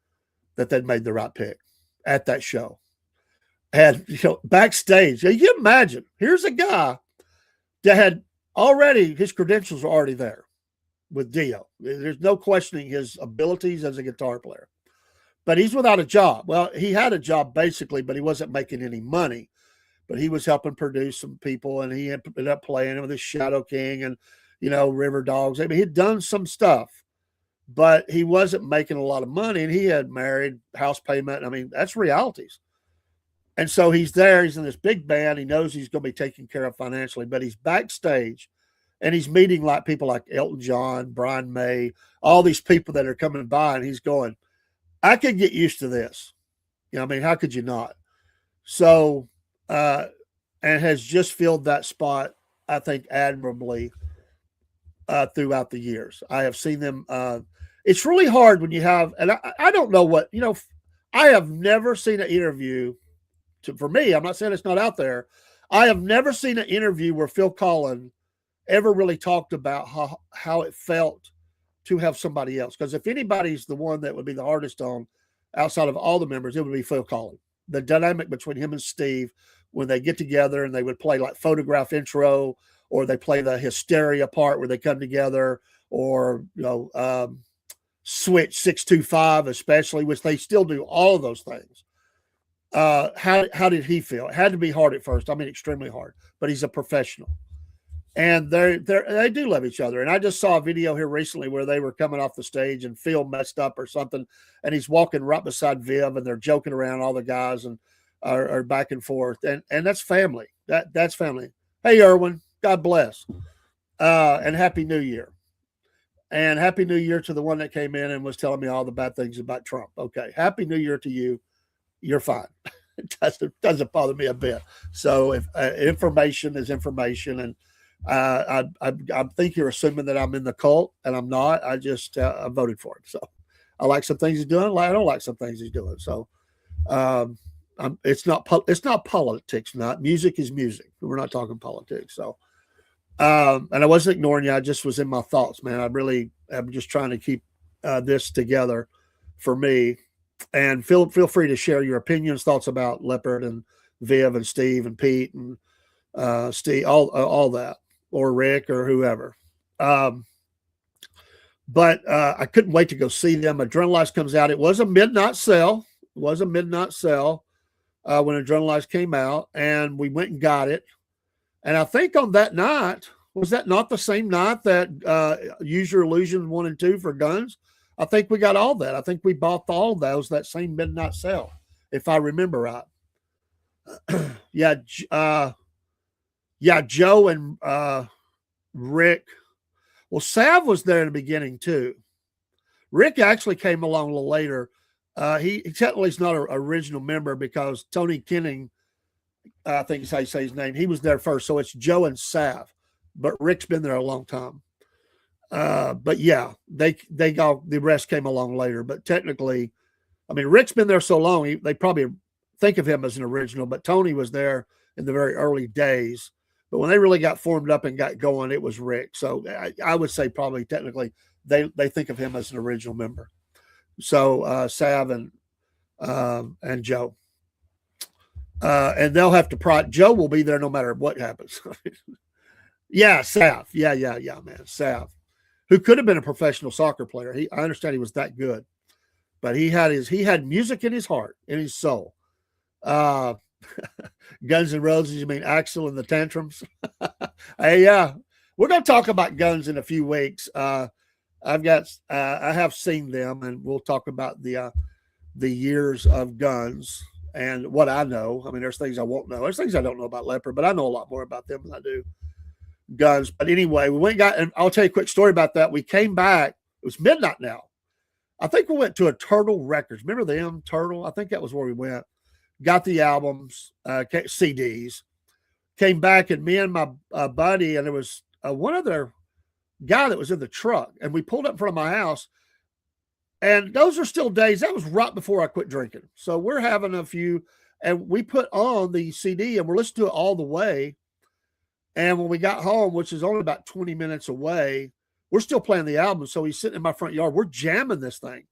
that they'd made the right pick at that show. And, backstage, you can imagine, here's a guy that had already, his credentials were already there with Dio. There's no questioning his abilities as a guitar player. But he's without a job. Well, he had a job basically, but he wasn't making any money. But he was helping produce some people, and he ended up playing with the Shadow King and, River Dogs. I mean, he'd done some stuff, but he wasn't making a lot of money, and he had married, house payment. I mean, that's realities. And so he's there. He's in this big band. He knows he's going to be taken care of financially, but he's backstage, and he's meeting like people like Elton John, Brian May, all these people that are coming by, and he's going, I could get used to this. How could you not? So, and has just filled that spot, I think, admirably throughout the years. I have seen them. It's really hard when you have, and I don't know what, I have never seen an interview for me. I'm not saying it's not out there. I have never seen an interview where Phil Collen ever really talked about how it felt to have somebody else. Because if anybody's the one that would be the hardest on outside of all the members, it would be Phil Collen. The dynamic between him and Steve when they get together and they would play like Photograph Intro, or they play the Hysteria part where they come together, or, Switch 625 especially, which they still do all of those things. How did he feel? It had to be hard at first. I mean, extremely hard, but he's a professional. And they do love each other. And I just saw a video here recently where they were coming off the stage and Phil messed up or something, and he's walking right beside Viv, and they're joking around, all the guys, and are back and forth. And that's family. That's family. Hey, Erwin, God bless. And Happy New Year. And Happy New Year to the one that came in and was telling me all the bad things about Trump. Okay, Happy New Year to you. You're fine. It doesn't bother me a bit. So if information is information, and I think you're assuming that I'm in the cult, and I'm not. I just I voted for him. So I like some things he's doing. I don't like some things he's doing. So it's not politics. Not music is music. We're not talking politics. So and I wasn't ignoring you. I just was in my thoughts, man. I'm just trying to keep this together for me. And feel free to share your opinions, thoughts about Leppard and Viv and Steve and Pete and Steve, all that, or Rick or whoever. But I couldn't wait to go see them. Adrenalize comes out. It was a midnight sale. When Adrenalize came out, and we went and got it. And I think on that night, was that not the same night that Use Your Illusion 1 and 2 for Guns? I think we got all that. I think we bought all those that same midnight sale, if I remember right. Joe and Rick. Well, Sav was there in the beginning too. Rick actually came along a little later. He technically is not an original member because Tony Kenning, I think is how you say his name, he was there first. So it's Joe and Sav, but Rick's been there a long time. But yeah, they got the rest came along later. But technically, I mean, Rick's been there so long, they probably think of him as an original. But Tony was there in the very early days. But when they really got formed up and got going, it was Rick. So I would say probably technically they think of him as an original member. So Sav and Joe, and they'll have to Joe will be there no matter what happens. Yeah, Sav. Yeah, man, Sav, who could have been a professional soccer player. I understand he was that good, but he had music in his heart, in his soul. Guns N' Roses, you mean Axl and the Tantrums? Hey, we're going to talk about Guns in a few weeks. I have seen them, and we'll talk about the years of Guns and what I know. I mean, there's things I won't know. There's things I don't know about Leppard, but I know a lot more about them than I do Guns. But anyway, we went and got, and I'll tell you a quick story about that. We came back. It was midnight now. I think we went to a Turtle Records. Remember them, Turtle? I think that was where we went. Got the albums, CDs. Came back, and me and my buddy, and there was one other guy that was in the truck, and we pulled up in front of my house. And those are still days. That was right before I quit drinking. So we're having a few, and we put on the CD, and we're listening to it all the way. And when we got home, which is only about 20 minutes away, we're still playing the album. So he's sitting in my front yard. We're jamming this thing.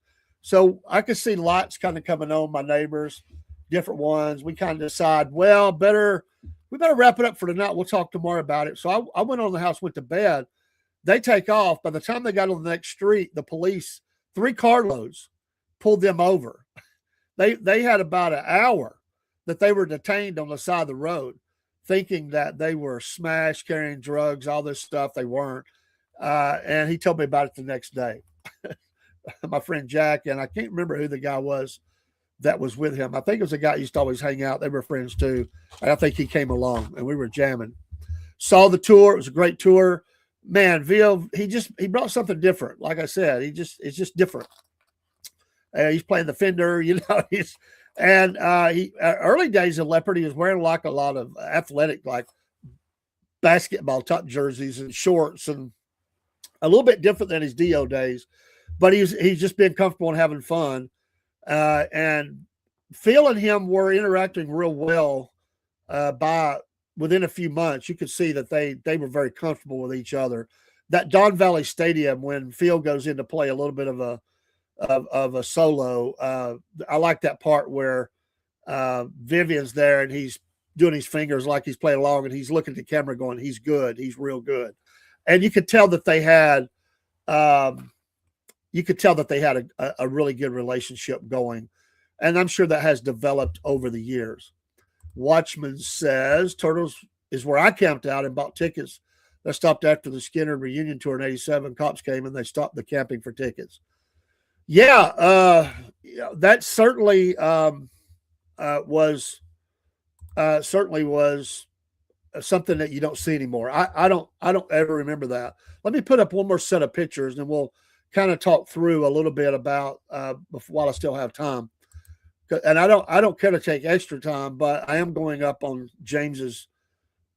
So I could see lights kind of coming on, my neighbors, different ones. We kind of decide, well, we better wrap it up for tonight. We'll talk tomorrow about it. So I went on the house, went to bed. They take off. By the time they got on the next street, the police, 3 carloads, pulled them over. They had about an hour that they were detained on the side of the road, thinking that they were smashed, carrying drugs, all this stuff. They weren't. And he told me about it the next day. My friend Jack, and I can't remember who the guy was that was with him. I think it was a guy who used to always hang out. They were friends too. And I think he came along and we were jamming. Saw the tour. It was a great tour. Man, Vio, he brought something different. Like I said, it's just different. He's playing the Fender, early days of Leppard, he was wearing like a lot of athletic, like basketball top jerseys and shorts, and a little bit different than his Dio days, but he's just been comfortable and having fun. And Phil and him were interacting real well. Within a few months, you could see that they were very comfortable with each other. That Don Valley Stadium, when Phil goes in to play a little bit of a solo, I like that part where Vivian's there and he's doing his fingers like he's playing along, and he's looking at the camera going, he's good, he's real good. And you could tell that they had a really good relationship going, and I'm sure that has developed over the years. Watchman says Turtles is where I camped out and bought tickets. They stopped after the Skinner reunion tour in '87. Cops came and they stopped the camping for tickets. Yeah, that certainly was something that you don't see anymore. I don't ever remember that. Let me put up one more set of pictures, and we'll kind of talk through a little bit about while I still have time. And I don't care to take extra time, but I am going up on James's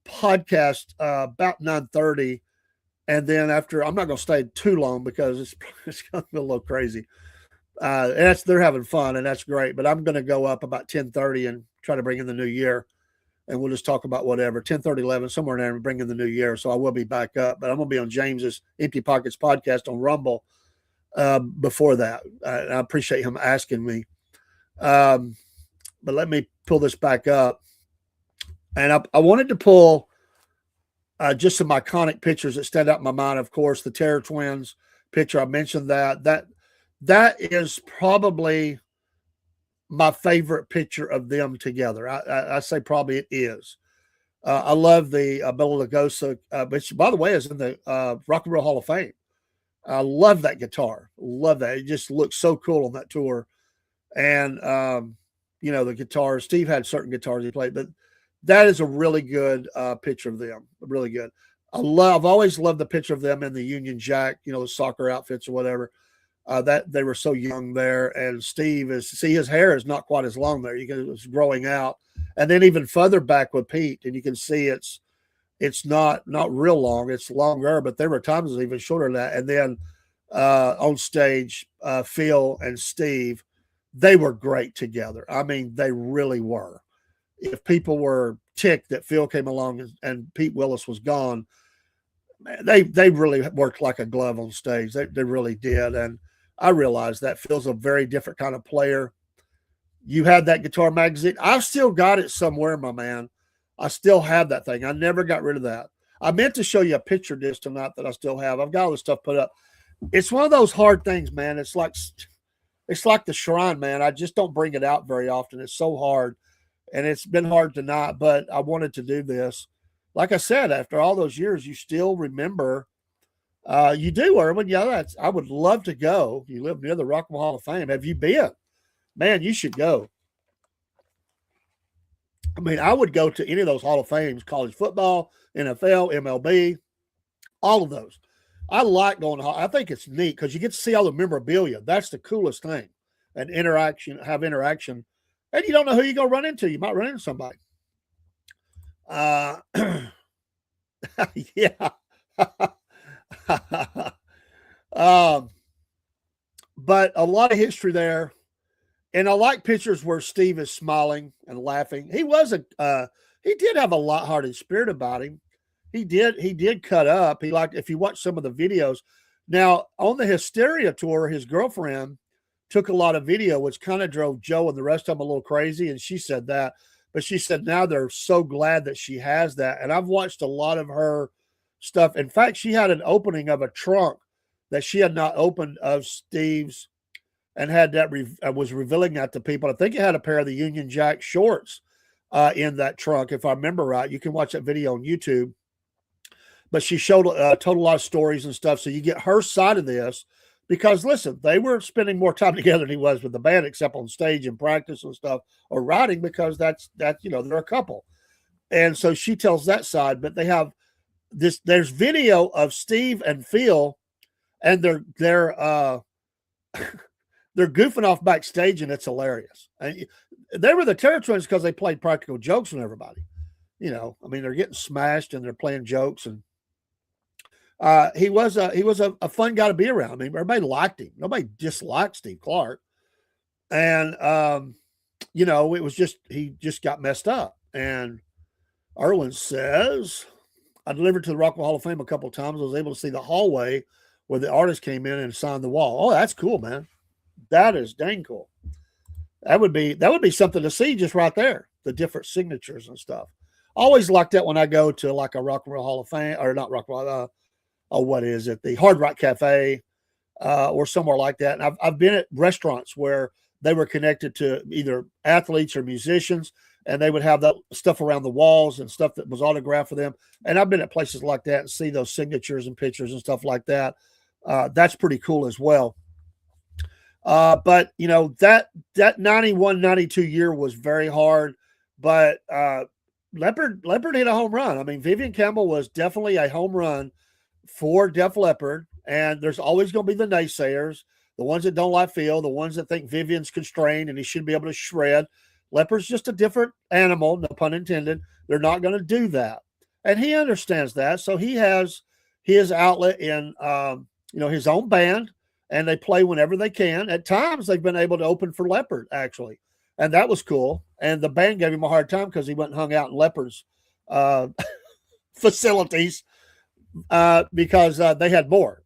podcast about 9:30. And then after, I'm not going to stay too long because it's going to be a little crazy. And they're having fun, and that's great. But I'm going to go up about 10:30 and try to bring in the new year. And we'll just talk about whatever, 10:30, 11, somewhere in there, and bring in the new year. So I will be back up. But I'm going to be on James's Empty Pockets podcast on Rumble before that. I appreciate him asking me. But let me pull this back up. And I wanted to pull just some iconic pictures that stand out in my mind. Of course, the Terror Twins picture, I mentioned that is probably my favorite picture of them together. I say probably it is. I love the Bela Lugosi, which, by the way, is in the Rock and Roll Hall of Fame. I love that guitar. Love that. It just looks so cool on that tour. And, the guitars, Steve had certain guitars he played, but that is a really good picture of them. Really good. I've always loved the picture of them in the Union Jack, the soccer outfits or whatever. That they were so young there. And Steve his hair is not quite as long there. It's growing out. And then even further back with Pete, and you can see it's not real long. It's longer, but there were times it was even shorter than that. And then on stage, Phil and Steve, they were great together. I mean, they really were. If people were ticked that Phil came along and Pete Willis was gone, man, they really worked like a glove on stage. They really did. And I realized that Phil's a very different kind of player. You had that guitar magazine. I've still got it somewhere, my man. I still have that thing. I never got rid of that. I meant to show you a picture disc tonight that I still have. I've got all this stuff put up. It's one of those hard things, man. It's like the shrine, man. I just don't bring it out very often. It's so hard. And it's been hard to not, but I wanted to do this. Like I said, after all those years, you still remember. You do, Erwin. Yeah, I would love to go. You live near the Rock and Roll Hall of Fame. Have you been? Man, you should go. I mean, I would go to any of those Hall of Fames, college football, NFL, MLB, all of those. I like going to, I think it's neat because you get to see all the memorabilia. That's the coolest thing. And have interaction. And you don't know who you're going to run into. You might run into somebody. Yeah. But a lot of history there. And I like pictures where Steve is smiling and laughing. He did have a lighthearted spirit about him. He did cut up. He liked, if you watch some of the videos. Now, on the Hysteria tour, his girlfriend took a lot of video, which kind of drove Joe and the rest of them a little crazy. And she said that, but she said now they're so glad that she has that. And I've watched a lot of her stuff. In fact, she had an opening of a trunk that she had not opened of Steve's, and had that was revealing that to people. I think it had a pair of the Union Jack shorts in that trunk, if I remember right. You can watch that video on YouTube. But she told a lot of stories and stuff, so you get her side of this. Because listen, they were spending more time together than he was with the band, except on stage and practice and stuff, or writing, because that's they're a couple. And so she tells that side. But they have this. There's video of Steve and Phil, and they're they're goofing off backstage, and it's hilarious. And they were the Terror Twins because they played practical jokes on everybody. I mean, they're getting smashed and they're playing jokes, and he was a fun guy to be around. I mean, everybody liked him. Nobody disliked Steve Clark, and it was just he just got messed up. And Erwin says, I delivered to the Rock and Roll Hall of Fame a couple of times. I was able to see the hallway where the artist came in and signed the wall. Oh, that's cool, man. That is dang cool. That would be something to see just right there. The different signatures and stuff. Always like that when I go to like a Rock and Roll Hall of Fame, or not Rock and Roll. What is it? The Hard Rock Cafe, or somewhere like that. And I've been at restaurants where they were connected to either athletes or musicians, and they would have that stuff around the walls and stuff that was autographed for them. And I've been at places like that and see those signatures and pictures and stuff like that. That's pretty cool as well. But that 91, 92 year was very hard, but Leppard hit a home run. I mean, Vivian Cambell was definitely a home run for Def Leppard, and there's always going to be the naysayers, the ones that don't like Phil, the ones that think Vivian's constrained and he should be able to shred. Leppard's just a different animal, no pun intended. They're not going to do that, and he understands that. So he has his outlet in his own band, and they play whenever they can. At times, they've been able to open for Leppard, actually, and that was cool. And the band gave him a hard time because he went and hung out in Leppard's facilities because they had more.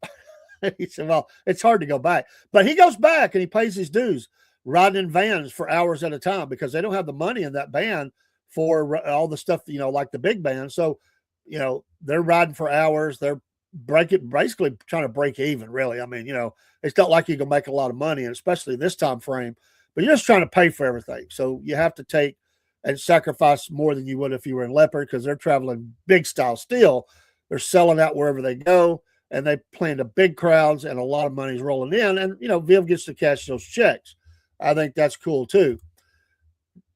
He said, well, it's hard to go back. But he goes back and he pays his dues, riding in vans for hours at a time because they don't have the money in that band for all the stuff, like the big band. So, they're riding for hours. They're basically trying to break even, really. I mean, it's not like you can make a lot of money, and especially this time frame, but you're just trying to pay for everything. So you have to take and sacrifice more than you would if you were in Leppard, because they're traveling big style still. They're selling out wherever they go, and they playing to big crowds, and a lot of money's rolling in. And, Viv gets to cash those checks. I think that's cool too.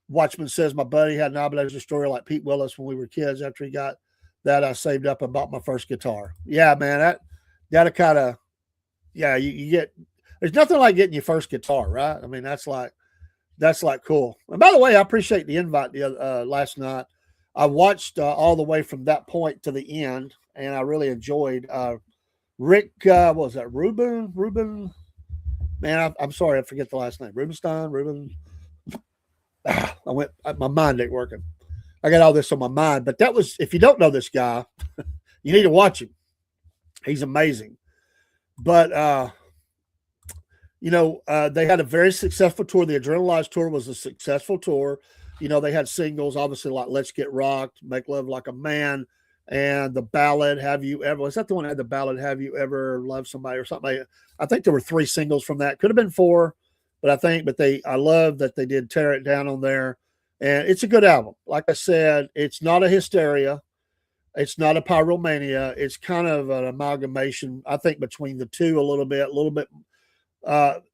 Watchman says, my buddy had an Obligator story like Pete Willis when we were kids. After he got that, I saved up and bought my first guitar. Yeah, man, that kind of, you get, there's nothing like getting your first guitar, right? I mean, that's like cool. And by the way, I appreciate the invite last night. I watched all the way from that point to the end, and I really enjoyed Rick. What was that? Ruben. Man, I'm sorry, I forget the last name. Ruben. My mind ain't working. I got all this on my mind, but that was, if you don't know this guy, you need to watch him. He's amazing. But, they had a very successful tour. The Adrenalize tour was a successful tour. They had singles, obviously, like Let's Get Rocked, Make Love Like a Man, and the ballad, Have You Ever, was that the one that had the ballad, Have You Ever Loved Somebody or something? I think there were 3 singles from that. Could have been 4, but I love that they did Tear It Down on there. And it's a good album. Like I said, it's not a Hysteria. It's not a Pyromania. It's kind of an amalgamation, I think, between the two a little bit.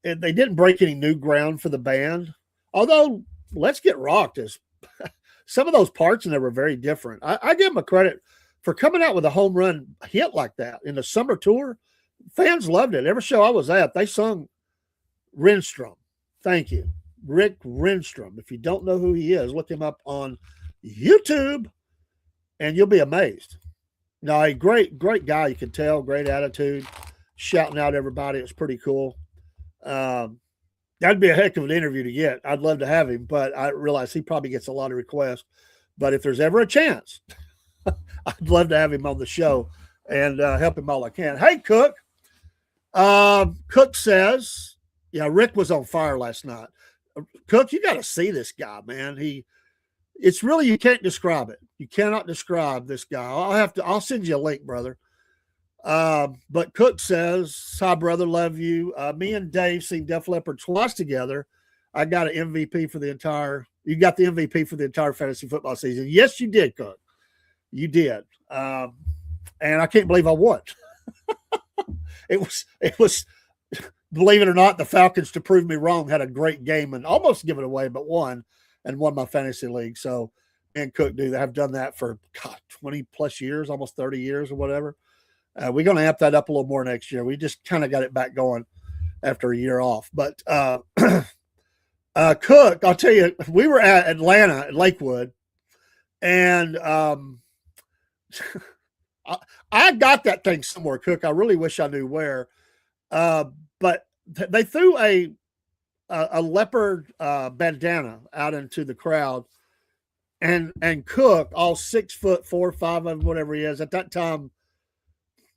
They didn't break any new ground for the band. Although, Let's Get Rocked is some of those parts in there were very different. I give them a credit for coming out with a home run hit like that in the summer tour. Fans loved it. Every show I was at, they sung Renstrom. Thank you. Rick Renstrom. If you don't know who he is, look him up on YouTube and you'll be amazed. Now, a great guy, you can tell, great attitude, shouting out everybody. It was pretty cool. That'd be a heck of an interview to get. I'd love to have him, but I realize he probably gets a lot of requests. But if there's ever a chance, I'd love to have him on the show and help him all I can. Hey, Cook. Cook says, yeah, Rick was on fire last night. Cook, you got to see this guy, man. It's really, you can't describe it. You cannot describe this guy. I'll send you a link, brother. But Cook says, hi, brother, love you. Me and Dave seen Def Leppard twice together. I got an MVP for you got the MVP for the entire fantasy football season. Yes, you did, Cook. You did. And I can't believe I won. It was, believe it or not, the Falcons, to prove me wrong, had a great game and almost give it away, but won my fantasy league. So, and Cook have done that for 20 plus years, almost 30 years or whatever. We're going to amp that up a little more next year. We just kind of got it back going after a year off. But Cook, I'll tell you, we were at Atlanta at Lakewood, and I got that thing somewhere, Cook. I really wish I knew where. But they threw a leopard bandana out into the crowd, and Cook, all 6'4", 5 of whatever he is at that time,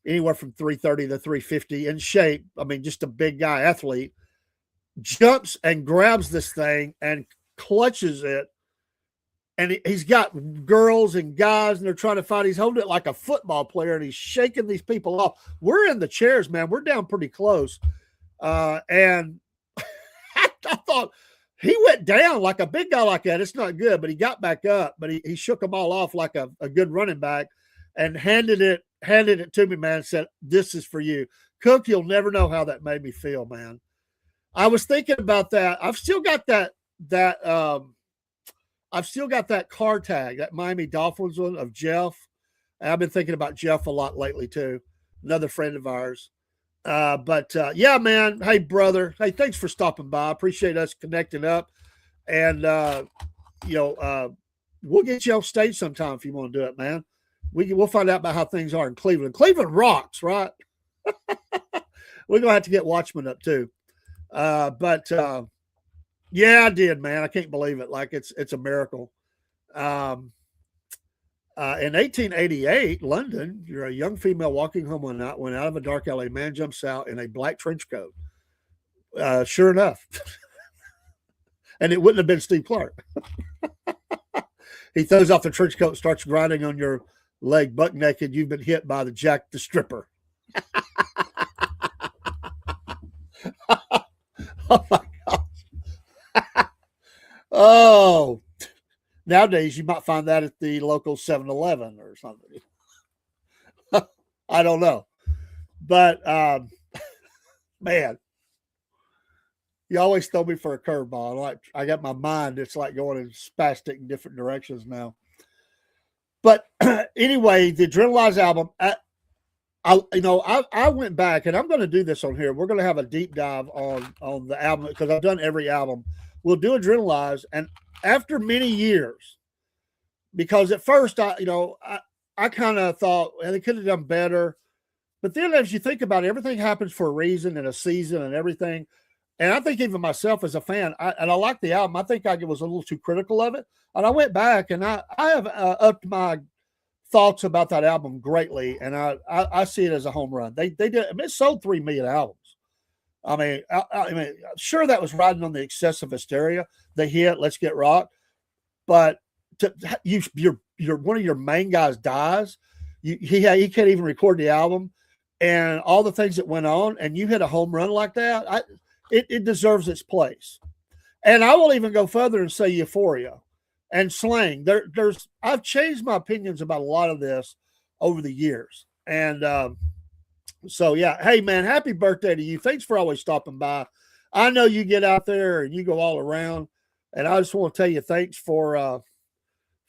anywhere from 330 to 350 in shape. I mean, just a big guy, athlete, jumps and grabs this thing and clutches it. And he's got girls and guys, and they're trying to fight. He's holding it like a football player, and he's shaking these people off. We're in the chairs, man. We're down pretty close. And I thought he went down like a big guy like that. It's not good, but he got back up. But he shook them all off like a good running back and handed it to me, man, and said, this is for you. Cook, you'll never know how that made me feel, man. I was thinking about that. I've still got that car tag, that Miami Dolphins one of Jeff. And I've been thinking about Jeff a lot lately too. Another friend of ours. Yeah, man. Hey, brother. Hey, thanks for stopping by. I appreciate us connecting up. And, we'll get you on stage sometime if you want to do it, man. We'll find out about how things are in Cleveland. Cleveland rocks, right? We're going to have to get Watchmen up too. Yeah, I did, man. I can't believe it. Like it's a miracle. In 1888, London, you're a young female walking home one night, went out of a dark alley. A man jumps out in a black trench coat. Sure enough. And it wouldn't have been Steve Clark. He throws off the trench coat, starts grinding on your leg, buck naked. You've been hit by the Jack the Stripper. Oh my gosh. Oh, nowadays you might find that at the local 7-Eleven or something. I don't know. But man, you always throw me for a curveball. I got my mind, it's like going in spastic in different directions now. But anyway, the Adrenalize album, I went back, and I'm going to do this on here. We're going to have a deep dive on the album because I've done every album. We'll do Adrenalize, and after many years, because at first I kind of thought, well, they could have done better. But then as you think about it, everything happens for a reason and a season and everything. And I think even myself as a fan, I like the album. I think I was a little too critical of it. And I went back, and I have upped my thoughts about that album greatly, and I see it as a home run. They did. I mean, it sold 3 million albums. I mean, sure, that was riding on the excessive hysteria. The hit "Let's Get Rocked," but you're one of your main guys dies. He can't even record the album, and all the things that went on, and you hit a home run like that. It deserves its place. And I will even go further and say Euphoria and Slang. I've changed my opinions about a lot of this over the years. And so, yeah. Hey, man, happy birthday to you. Thanks for always stopping by. I know you get out there and you go all around. And I just want to tell you thanks for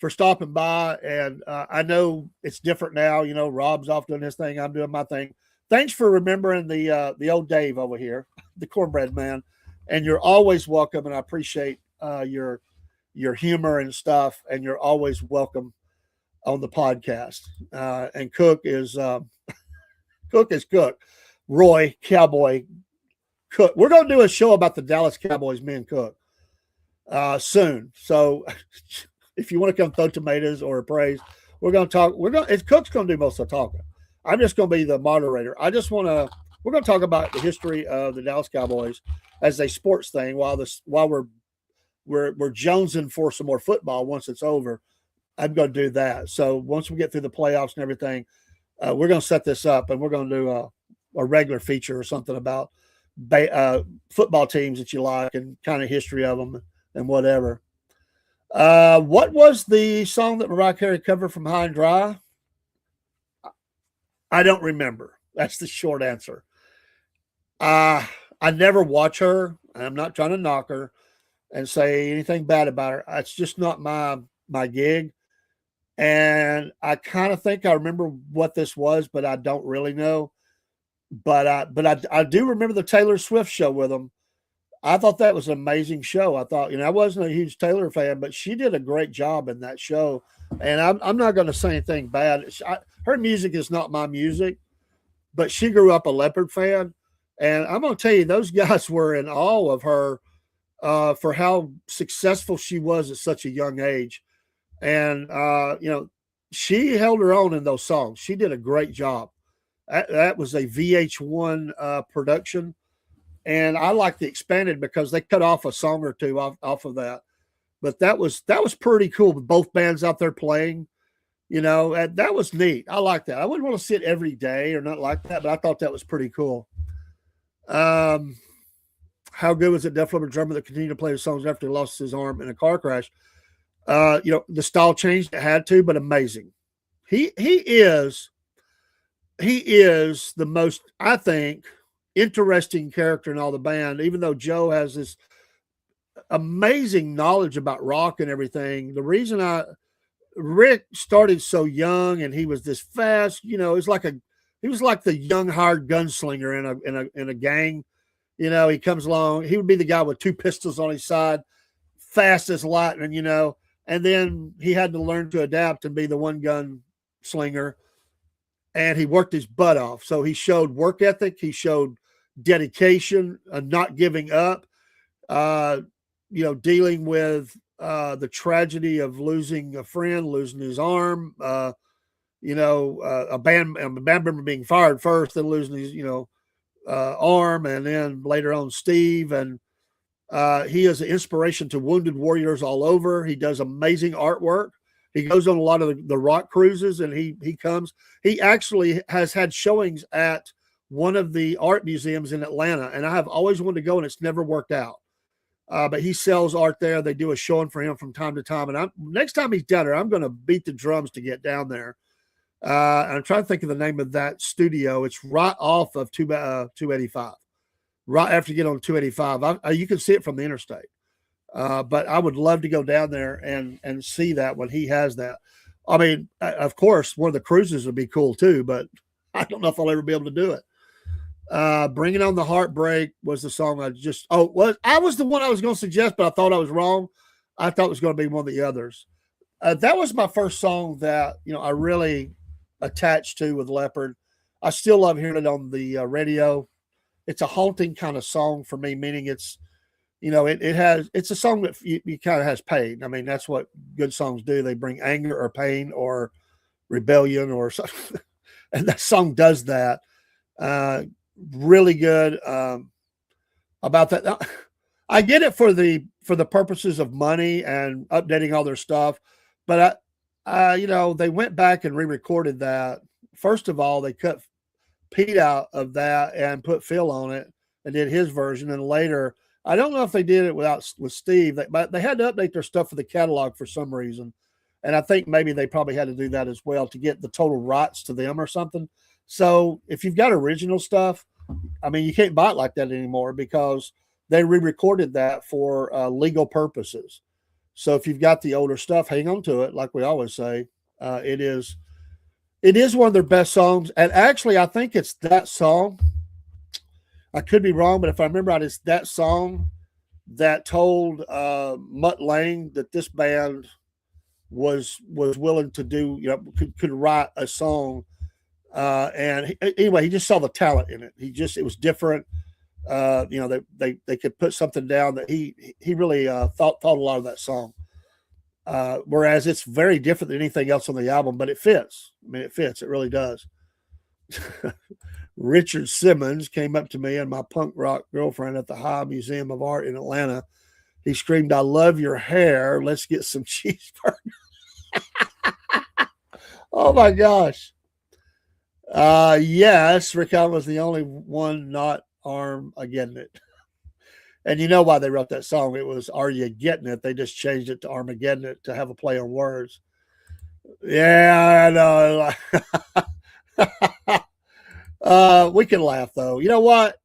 stopping by. And I know it's different now. You know, Rob's off doing his thing. I'm doing my thing. Thanks for remembering the old Dave over here, the cornbread man. And you're always welcome. And I appreciate your humor and stuff. And you're always welcome on the podcast. And Cook is Cook. Roy, Cowboy, Cook. We're going to do a show about the Dallas Cowboys, me and Cook, soon. So if you want to come throw tomatoes or praise, we're going to talk. It's Cook's going to do most of the talking. I'm just going to be the moderator. I just want to. We're going to talk about the history of the Dallas Cowboys as a sports thing while we're jonesing for some more football once it's over. I'm going to do that. So once we get through the playoffs and everything, we're going to set this up and we're going to do a regular feature or something about football teams that you like and kind of history of them and whatever. What was the song that Mariah Carey covered from High and Dry? I don't remember. That's the short answer. I never watch her. I'm not trying to knock her and say anything bad about her. It's just not my gig. And I kind of think I remember what this was, but I don't really know. But I do remember the Taylor Swift show with them. I thought that was an amazing show. I thought, I wasn't a huge Taylor fan, but she did a great job in that show. And I'm not going to say anything bad. Her music is not my music, but she grew up a Leppard fan. And I'm going to tell you, those guys were in awe of her for how successful she was at such a young age. And, she held her own in those songs. She did a great job. That was a VH1 production. And I like the expanded because they cut off a song or two off of that. But that was pretty cool with both bands out there playing. That was neat. I like that. I wouldn't want to see it every day or not like that, but I thought that was pretty cool. How good was it? Def Leppard drummer that continued to play the songs after he lost his arm in a car crash. The style changed. It had to, but amazing. He is the most, I think, interesting character in all the band, even though Joe has this amazing knowledge about rock and everything. The reason Rick started so young and he was this fast, he was like the young hired gunslinger in a gang. He comes along, he would be the guy with two pistols on his side, fast as lightning, and then he had to learn to adapt and be the one gun slinger. And he worked his butt off. So he showed work ethic. He showed dedication, not giving up, dealing with the tragedy of losing a friend, losing his arm, a band member being fired first, then losing his, arm, and then later on Steve. And he is an inspiration to wounded warriors all over. He does amazing artwork. He goes on a lot of the rock cruises, and he actually has had showings at one of the art museums in Atlanta, and I have always wanted to go, and it's never worked out. But he sells art there. They do a showing for him from time to time, and next time he's down there, I'm going to beat the drums to get down there. And I'm trying to think of the name of that studio. It's right off of 285, right after you get on 285. You can see it from the interstate. But I would love to go down there and see that when he has that. I mean, of course, one of the cruises would be cool too, but I don't know if I'll ever be able to do it. Bringing on the Heartbreak was the song I was the one I was going to suggest, but I thought I was wrong. I thought it was going to be one of the others. That was my first song that, I really attached to with Leppard. I still love hearing it on the radio. It's a haunting kind of song for me, meaning it's, it's a song that you kind of has pain. I mean, that's what good songs do. They bring anger or pain or rebellion or something. And that song does that. Really good about that. I get it for the purposes of money and updating all their stuff. But they went back and re-recorded that. First of all, they cut Pete out of that and put Phil on it and did his version. And later, I don't know if they did it with Steve, but they had to update their stuff for the catalog for some reason. And I think maybe they probably had to do that as well to get the total rights to them or something. So if you've got original stuff, I mean, you can't buy it like that anymore because they re-recorded that for legal purposes. So if you've got the older stuff, hang on to it. Like we always say, it is one of their best songs. And actually, I think it's that song. I could be wrong, but if I remember right, it's that song that told Mutt Lange that this band was willing to do, could write a song. And anyway, he just saw the talent in it. It was different. They could put something down that he really thought a lot of that song. Whereas it's very different than anything else on the album, but it fits. I mean, it fits. It really does. Richard Simmons came up to me and my punk rock girlfriend at the High Museum of Art in Atlanta. He screamed, "I love your hair. Let's get some cheeseburgers." Oh my gosh. Yes, Rick Allen was the only one not Armageddon it. And you know why they wrote that song? It was "Are You Getting It?" They just changed it to Armageddon it to have a play on words. Yeah, I know. We can laugh though. You know what?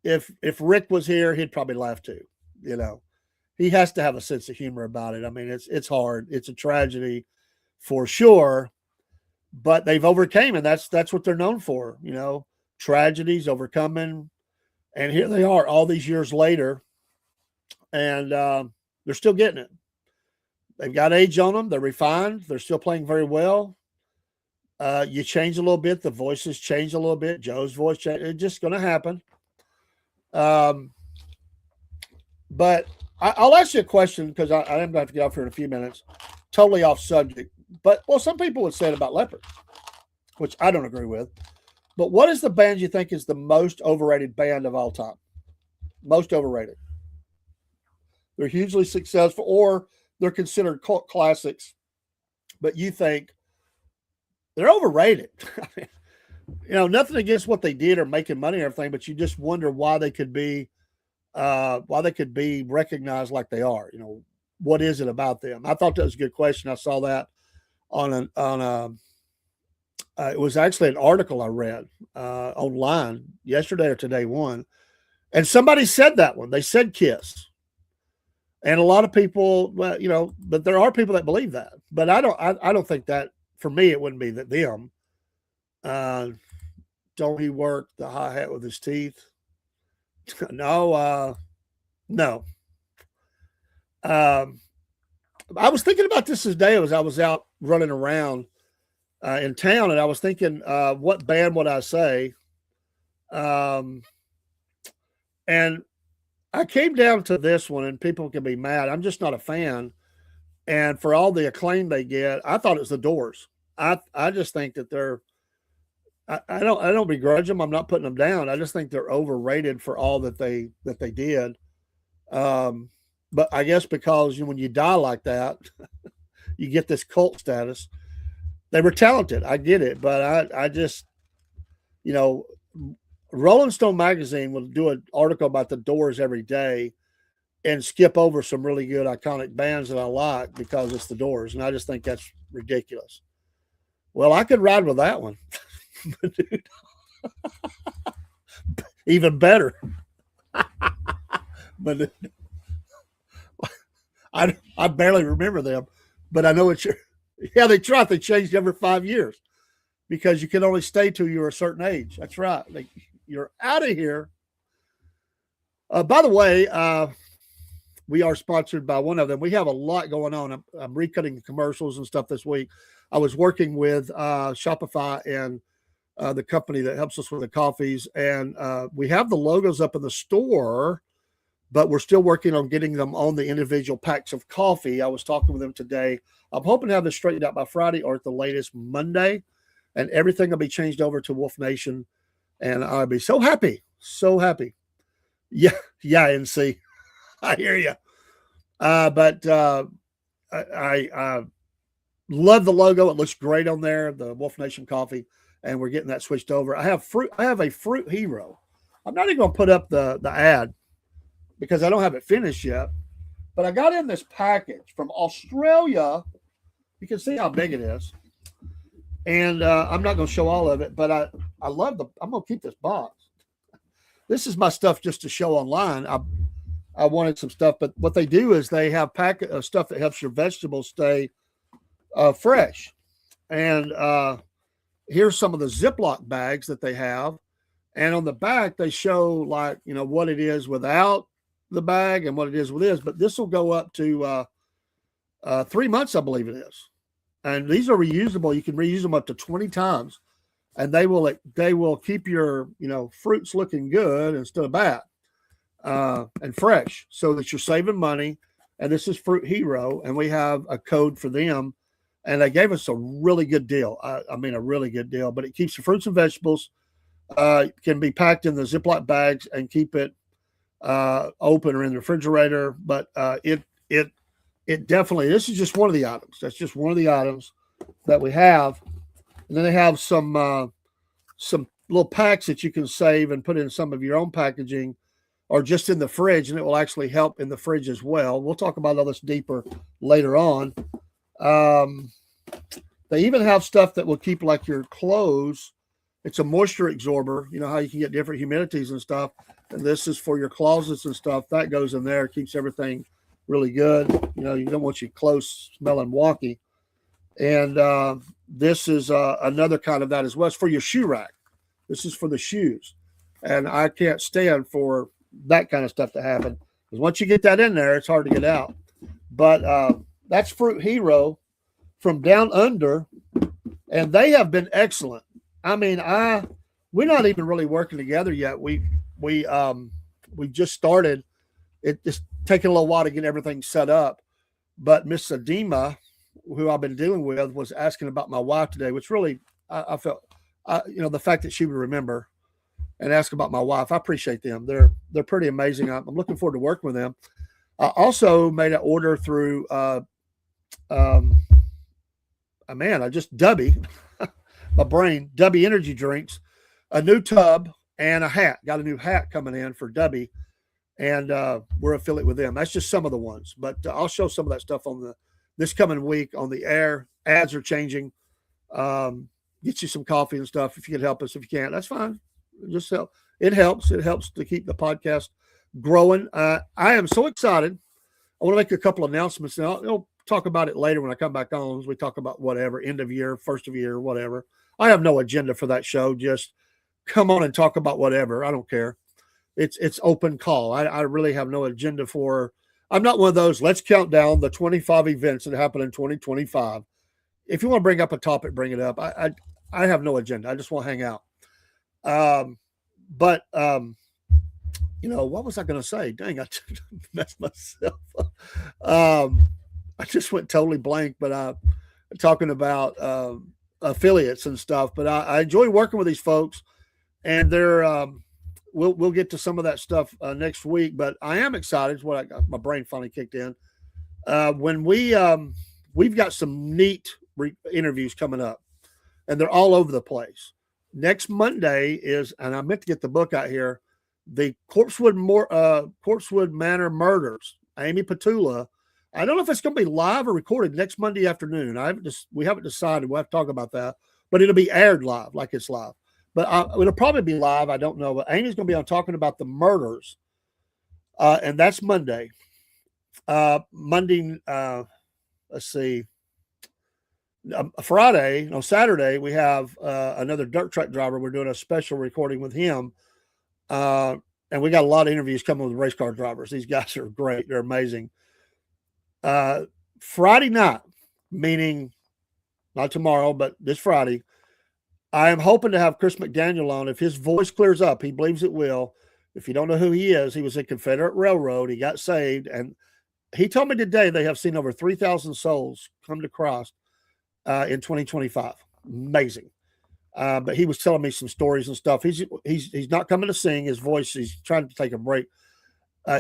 If Rick was here, he'd probably laugh too. You know, he has to have a sense of humor about it. I mean, it's hard. It's a tragedy for sure, but they've overcame, and that's what they're known for. You know, tragedies, overcoming, and here they are all these years later, and they're still getting it. They've got age on them. They're refined. They're still playing very well. You change a little bit. The voices change a little bit. Joe's voice change. It's just going to happen. But I'll ask you a question because I am going to have to get off here in a few minutes. Totally off subject. But, well, some people would say it about Leppard, which I don't agree with. But what is the band you think is the most overrated band of all time? Most overrated. They're hugely successful, or they're considered cult classics, but you think they're overrated. You know, nothing against what they did or making money or everything, but you just wonder why they could be recognized like they are. You know, what is it about them? I thought that was a good question. I saw that it was actually an article I read online yesterday or today, one, and somebody said that one. They said Kiss. And a lot of people, well, you know, but there are people that believe that. But I don't think that, for me, it wouldn't be that them. Don't he work the hi-hat with his teeth? No. No. I was thinking about this today as I was out running around in town, and I was thinking, what band would I say? And I came down to this one, and people can be mad. I'm just not a fan. And for all the acclaim they get, I thought it was the Doors. I just think that they're. I don't begrudge them. I'm not putting them down. I just think they're overrated for all that they did. But I guess because when you die like that, you get this cult status. They were talented. I get it, but I just, you know. Rolling Stone magazine will do an article about the Doors every day and skip over some really good iconic bands that I like because it's the Doors. And I just think that's ridiculous. Well, I could ride with that one. Dude. Even better. But I barely remember them, but I know they tried. They changed every 5 years because you can only stay till you're a certain age. That's right. You're out of here. By the way, we are sponsored by one of them. We have a lot going on. I'm recutting the commercials and stuff this week. I was working with Shopify and the company that helps us with the coffees, and we have the logos up in the store, but we're still working on getting them on the individual packs of coffee. I was talking with them today. I'm hoping to have this straightened out by Friday or at the latest Monday, and everything will be changed over to Wolf Nation. And I'll be so happy. So happy. Yeah, NC. I hear you. But I love the logo. It looks great on there, the Wolf Nation coffee, and we're getting that switched over. I have a Fruit Hero. I'm not even going to put up the ad because I don't have it finished yet. But I got in this package from Australia. You can see how big it is. And I'm not going to show all of it, but I love I'm going to keep this box. This is my stuff just to show online. I wanted some stuff, but what they do is they have stuff that helps your vegetables stay fresh. And here's some of the Ziploc bags that they have. And on the back, they show what it is without the bag and what it is with this. But this will go up to 3 months, I believe it is. And these are reusable. You can reuse them up to 20 times, and they will keep your fruits looking good instead of bad and fresh, so that you're saving money and this is Fruit Hero, and we have a code for them, and they gave us a really good deal. I mean, a really good deal. But it keeps the fruits and vegetables, can be packed in the Ziploc bags and keep it open or in the refrigerator. But it definitely, this is just one of the items. That's just one of the items that we have. And then they have some little packs that you can save and put in some of your own packaging, or just in the fridge, and it will actually help in the fridge as well. We'll talk about all this deeper later on. They even have stuff that will keep like your clothes. It's a moisture absorber. You know how you can get different humidities and stuff. And this is for your closets and stuff. That goes in there, keeps everything really good. You know, you don't want your clothes smelling wonky. And this is another kind of that as well. It's for your shoe rack. This is for the shoes. And I can't stand for that kind of stuff to happen, because once you get that in there, it's hard to get out. But that's Fruit Hero from Down Under, and they have been excellent. I mean, we're not even really working together yet. We just started. It's taking a little while to get everything set up. But Miss Adema, who I've been dealing with, was asking about my wife today, which really I felt, the fact that she would remember and ask about my wife. I appreciate them. They're pretty amazing. I'm looking forward to working with them. I also made an order through Dubby, my brain, Dubby Energy Drinks, a new tub and a hat. Got a new hat coming in for Dubby, and we're affiliate with them. That's just some of the ones, but I'll show some of that stuff on this coming week on the air. Ads are changing. Get you some coffee and stuff if you can help us. If you can't, that's fine. Just help. It helps. It helps to keep the podcast growing. I am so excited. I want to make a couple announcements now. I'll talk about it later when I come back on, as we talk about whatever, end of year, first of year, whatever. I have no agenda for that show. Just come on and talk about whatever. I don't care. It's open call. I really have no agenda for. I'm not one of those. Let's count down the 25 events that happen in 2025. If you want to bring up a topic, bring it up. I have no agenda. I just want to hang out. What was I going to say? Dang, I messed myself up. I just went totally blank, but talking about affiliates and stuff. But I enjoy working with these folks, and they're we'll get to some of that stuff next week. But I am excited. It's what I got. My brain finally kicked in. When we've got some neat interviews coming up, and they're all over the place. Next Monday is, and I meant to get the book out here, the Corpsewood Manor Murders. Amy Petula. I don't know if it's going to be live or recorded next Monday afternoon. We haven't decided. We'll have to talk about that, but it'll be aired live, like it's live. But it'll probably be live. I don't know. But Amy's going to be on talking about the murders, and that's Monday. Let's see. Saturday, we have another dirt truck driver. We're doing a special recording with him. And we got a lot of interviews coming with race car drivers. These guys are great. They're amazing. Friday night, meaning not tomorrow, but this Friday, I am hoping to have Chris McDaniel on. If his voice clears up, he believes it will. If you don't know who he is, he was in Confederate Railroad. He got saved. And he told me today they have seen over 3,000 souls come to Christ in 2025. Amazing. But he was telling me some stories and stuff. He's not coming to sing his voice. He's trying to take a break.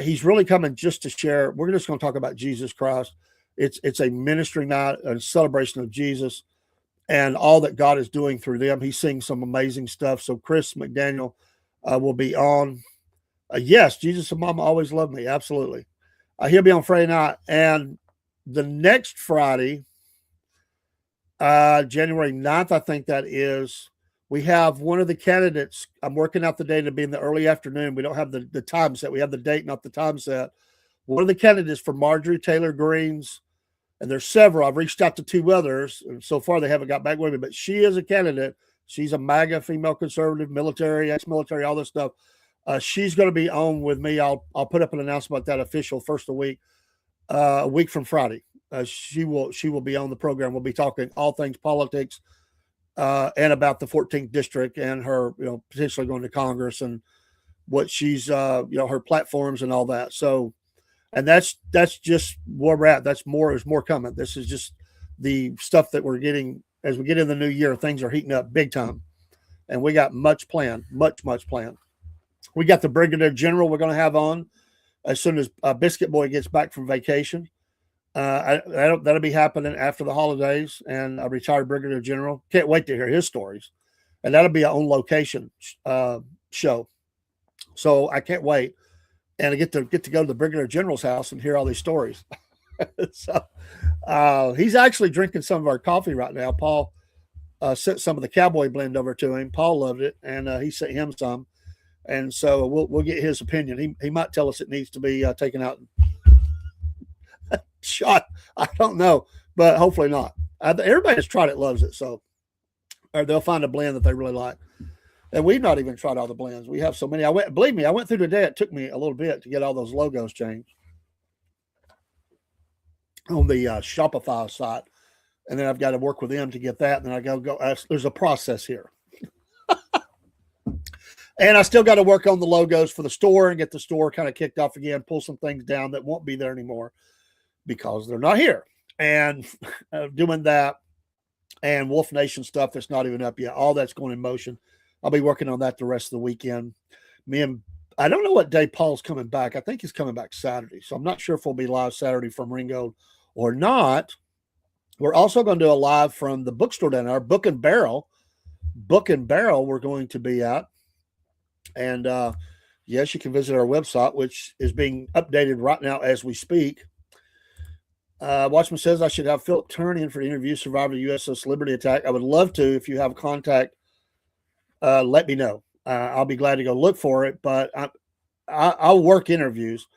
He's really coming just to share. We're just going to talk about Jesus Christ. It's a ministry night, a celebration of Jesus and all that God is doing through them. He's seeing some amazing stuff. So Chris McDaniel will be on. Yes, Jesus and Mama always loved me. Absolutely. He'll be on Friday night. And the next Friday, January 9th, I think that is, we have one of the candidates. I'm working out the day to be in the early afternoon. We don't have the time set. We have the date, not the time set. One of the candidates for Marjorie Taylor Greene's, and there's several. I've reached out to two others, and so far they haven't got back with me, but she is a candidate. She's a MAGA, female conservative, military, ex-military, all this stuff. She's going to be on with me. I'll put up an announcement about that official first of the week, a week from Friday. She will be on the program. We'll be talking all things politics and about the 14th district and her, potentially going to Congress and what she's, her platforms and all that. So And that's just where we're at. There's more coming. This is just the stuff that we're getting as we get in the new year. Things are heating up big time, and we got much planned. Much planned. We got the Brigadier General we're going to have on as soon as Biscuit Boy gets back from vacation. That'll be happening after the holidays, and a retired Brigadier General. Can't wait to hear his stories, and that'll be our own location show. So I can't wait, and I get to go to the Brigadier General's house and hear all these stories. So he's actually drinking some of our coffee right now. Paul sent some of the Cowboy blend over to him. Paul loved it, and he sent him some. And so we'll get his opinion. He might tell us it needs to be taken out, shot. I don't know, but hopefully not. Everybody that's tried it loves it, so or they'll find a blend that they really like. And we've not even tried all the blends. We have so many. Believe me, I went through today. It took me a little bit to get all those logos changed on the Shopify site, and then I've got to work with them to get that. And then I go. There's a process here. And I still got to work on the logos for the store and get the store kind of kicked off again, pull some things down that won't be there anymore because they're not here. And doing that and Wolf Nation stuff that's not even up yet, all that's going in motion. I'll be working on that the rest of the weekend. I don't know what day Paul's coming back. I think he's coming back Saturday. So I'm not sure if we'll be live Saturday from Ringo or not. We're also going to do a live from the bookstore down there, Book and Barrel. Book and Barrel we're going to be at. And yes, you can visit our website, which is being updated right now as we speak. Watchman says I should have Philip turn in for the interview, survivor of the USS Liberty attack. I would love to. If you have contact, let me know. I'll be glad to go look for it. But I'll work interviews,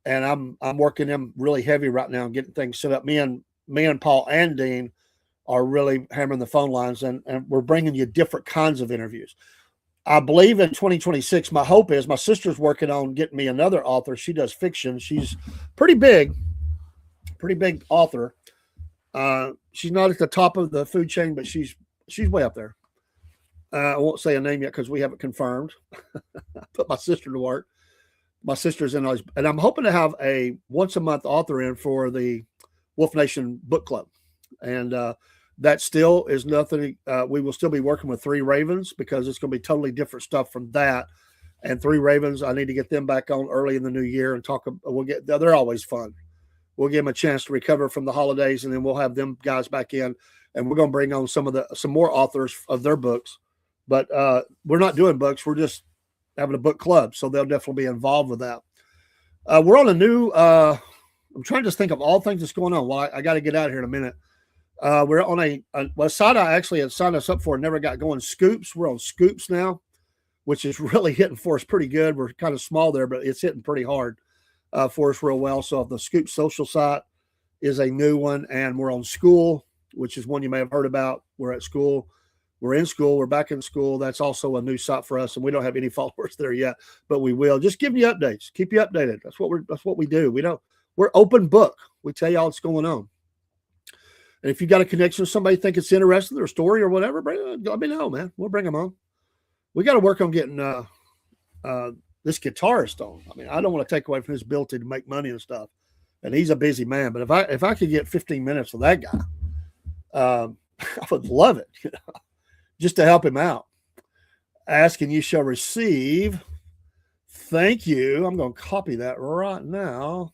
and I'm working them really heavy right now and getting things set up. Me and Paul and Dean are really hammering the phone lines, and we're bringing you different kinds of interviews. I believe in 2026, my hope is my sister's working on getting me another author. She does fiction. She's pretty big author. She's not at the top of the food chain, but she's way up there. I won't say a name yet because we haven't confirmed. I put my sister to work. My sister's in, and I'm hoping to have a once a month author in for the Wolf Nation book club. And that still is nothing. We will still be working with Three Ravens because it's going to be totally different stuff from that. And Three Ravens, I need to get them back on early in the new year and talk. They're always fun. We'll give them a chance to recover from the holidays, and then we'll have them guys back in, and we're going to bring on some more authors of their books. But we're not doing books. We're just having a book club, so they'll definitely be involved with that. We're on a new. I'm trying to think of all things that's going on. Well, I got to get out of here in a minute. We're on a site I actually had signed us up for and never got going. Scoops. We're on Scoops now, which is really hitting for us pretty good. We're kind of small there, but it's hitting pretty hard for us real well. So the Scoops social site is a new one, and we're on School, which is one you may have heard about. We're at School. We're in School. We're back in School. That's also a new site for us, and we don't have any followers there yet, but we will. Just give you updates. Keep you updated. That's what we do. We're open book. We tell you all what's going on. And if you got a connection with somebody think it's interesting, their story or whatever, let me know, man. We'll bring them on. We got to work on getting this guitarist on. I mean, I don't want to take away from his ability to make money and stuff. And he's a busy man. But if I could get 15 minutes with that guy, I would love it, just to help him out. Ask and you shall receive. Thank you. I'm going to copy that right now.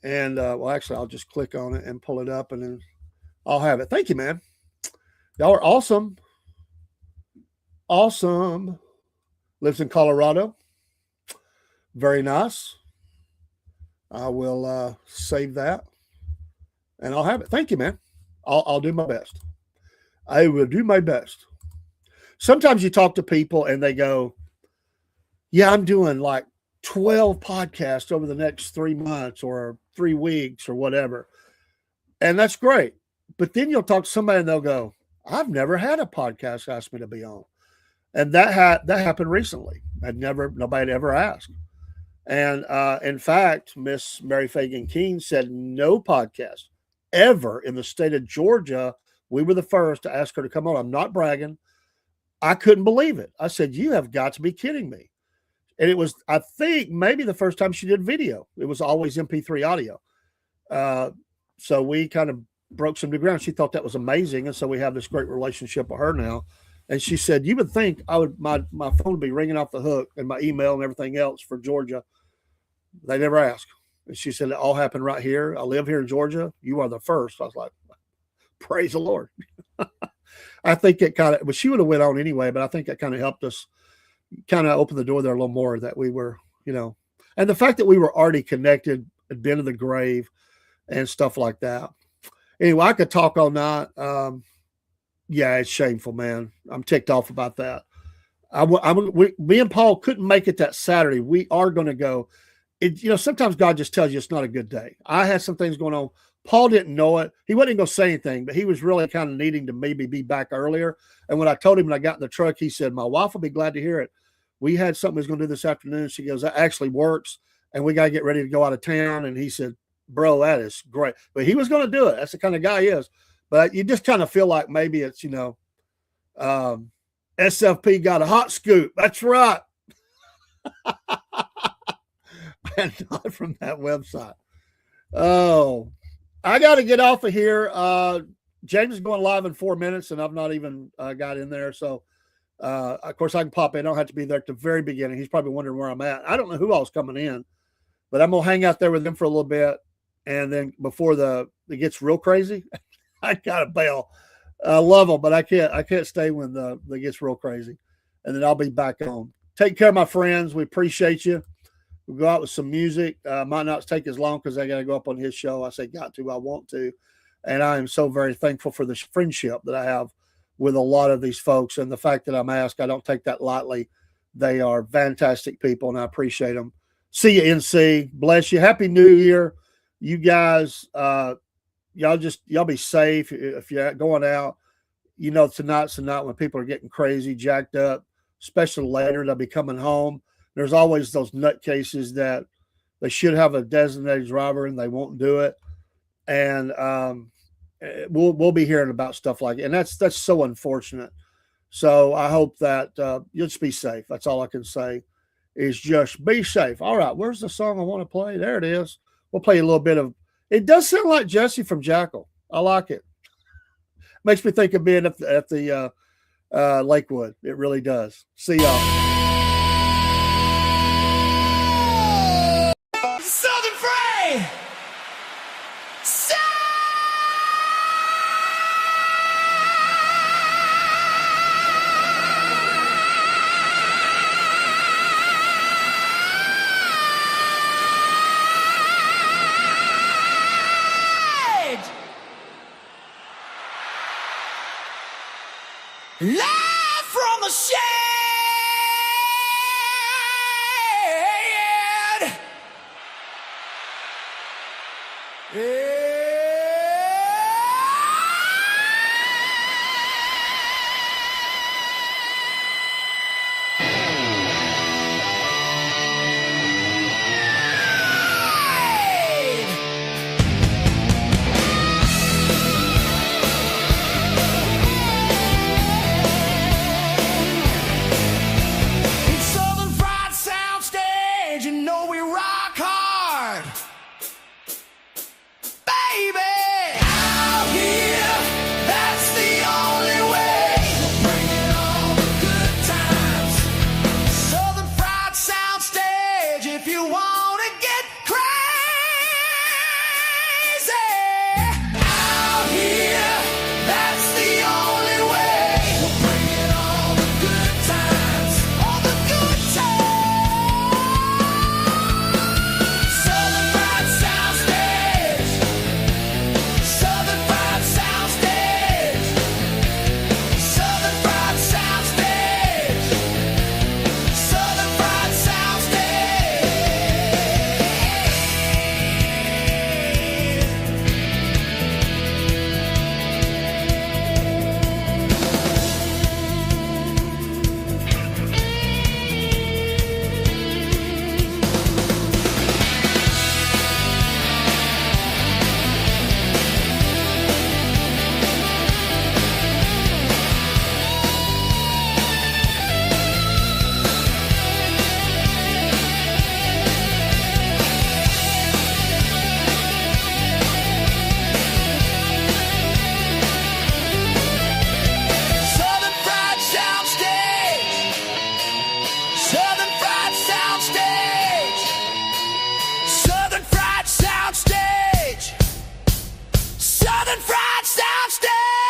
And, actually, I'll just click on it and pull it up, and then I'll have it. Thank you, man. Y'all are awesome. Awesome. Lives in Colorado. Very nice. I will save that, and I'll have it. Thank you, man. I'll do my best. I will do my best. Sometimes you talk to people, and they go, yeah, I'm doing like 12 podcasts over the next 3 months or 3 weeks or whatever. And that's great. But then you'll talk to somebody and they'll go, I've never had a podcast ask me to be on. And that happened recently. Nobody had ever asked. And in fact, Miss Mary Fagan King said no podcast ever in the state of Georgia. We were the first to ask her to come on. I'm not bragging. I couldn't believe it. I said, you have got to be kidding me. And it was, I think, maybe the first time she did video. It was always MP3 audio. So we kind of broke some new ground. She thought that was amazing. And so we have this great relationship with her now. And she said, you would think my phone would be ringing off the hook and my email and everything else for Georgia. They never ask. And she said, it all happened right here. I live here in Georgia. You are the first. I was like, praise the Lord. I think it kind of, well, she would have went on anyway, but I think it kind of helped us kind of open the door there a little more, that we were, and the fact that we were already connected, had been to the grave and stuff like that. Anyway, I could talk all night. Yeah, it's shameful, man. I'm ticked off about that. Me and Paul couldn't make it that Saturday. We are going to go. Sometimes God just tells you it's not a good day. I had some things going on. Paul didn't know it. He wasn't going to say anything, but he was really kind of needing to maybe be back earlier. And when I told him when I got in the truck, he said, my wife will be glad to hear it. We had something we was going to do this afternoon. She goes, that actually works. And we got to get ready to go out of town. And he said, bro, that is great. But he was going to do it. That's the kind of guy he is. But you just kind of feel like maybe it's, SFP got a hot scoop. That's right. And not from that website. Oh, I got to get off of here. James is going live in 4 minutes, and I've not even got in there. So, of course, I can pop in. I don't have to be there at the very beginning. He's probably wondering where I'm at. I don't know who all's coming in, but I'm going to hang out there with him for a little bit. And then before it gets real crazy, I got to bail. I love them, but I can't stay when it gets real crazy. And then I'll be back on. Take care, my friends. We appreciate you. We'll go out with some music. Might not take as long because I got to go up on his show. I say got to, I want to. And I am so very thankful for the friendship that I have with a lot of these folks. And the fact that I'm asked, I don't take that lightly. They are fantastic people, and I appreciate them. See you, NC. Bless you. Happy New Year. You guys, y'all be safe if you're going out. Tonight's the night when people are getting crazy, jacked up, especially later. They'll be coming home. There's always those nutcases that they should have a designated driver and they won't do it. And we'll be hearing about stuff like it. And that's so unfortunate. So I hope that you'll just be safe. That's all I can say, is just be safe. All right, where's the song I want to play? There it is. We'll play a little bit of, it does sound like Jesse from Jackal. I like it. Makes me think of being at the Lakewood. It really does. See y'all.
Southern Fray! Live from the shed. Southern Fried Soundstage.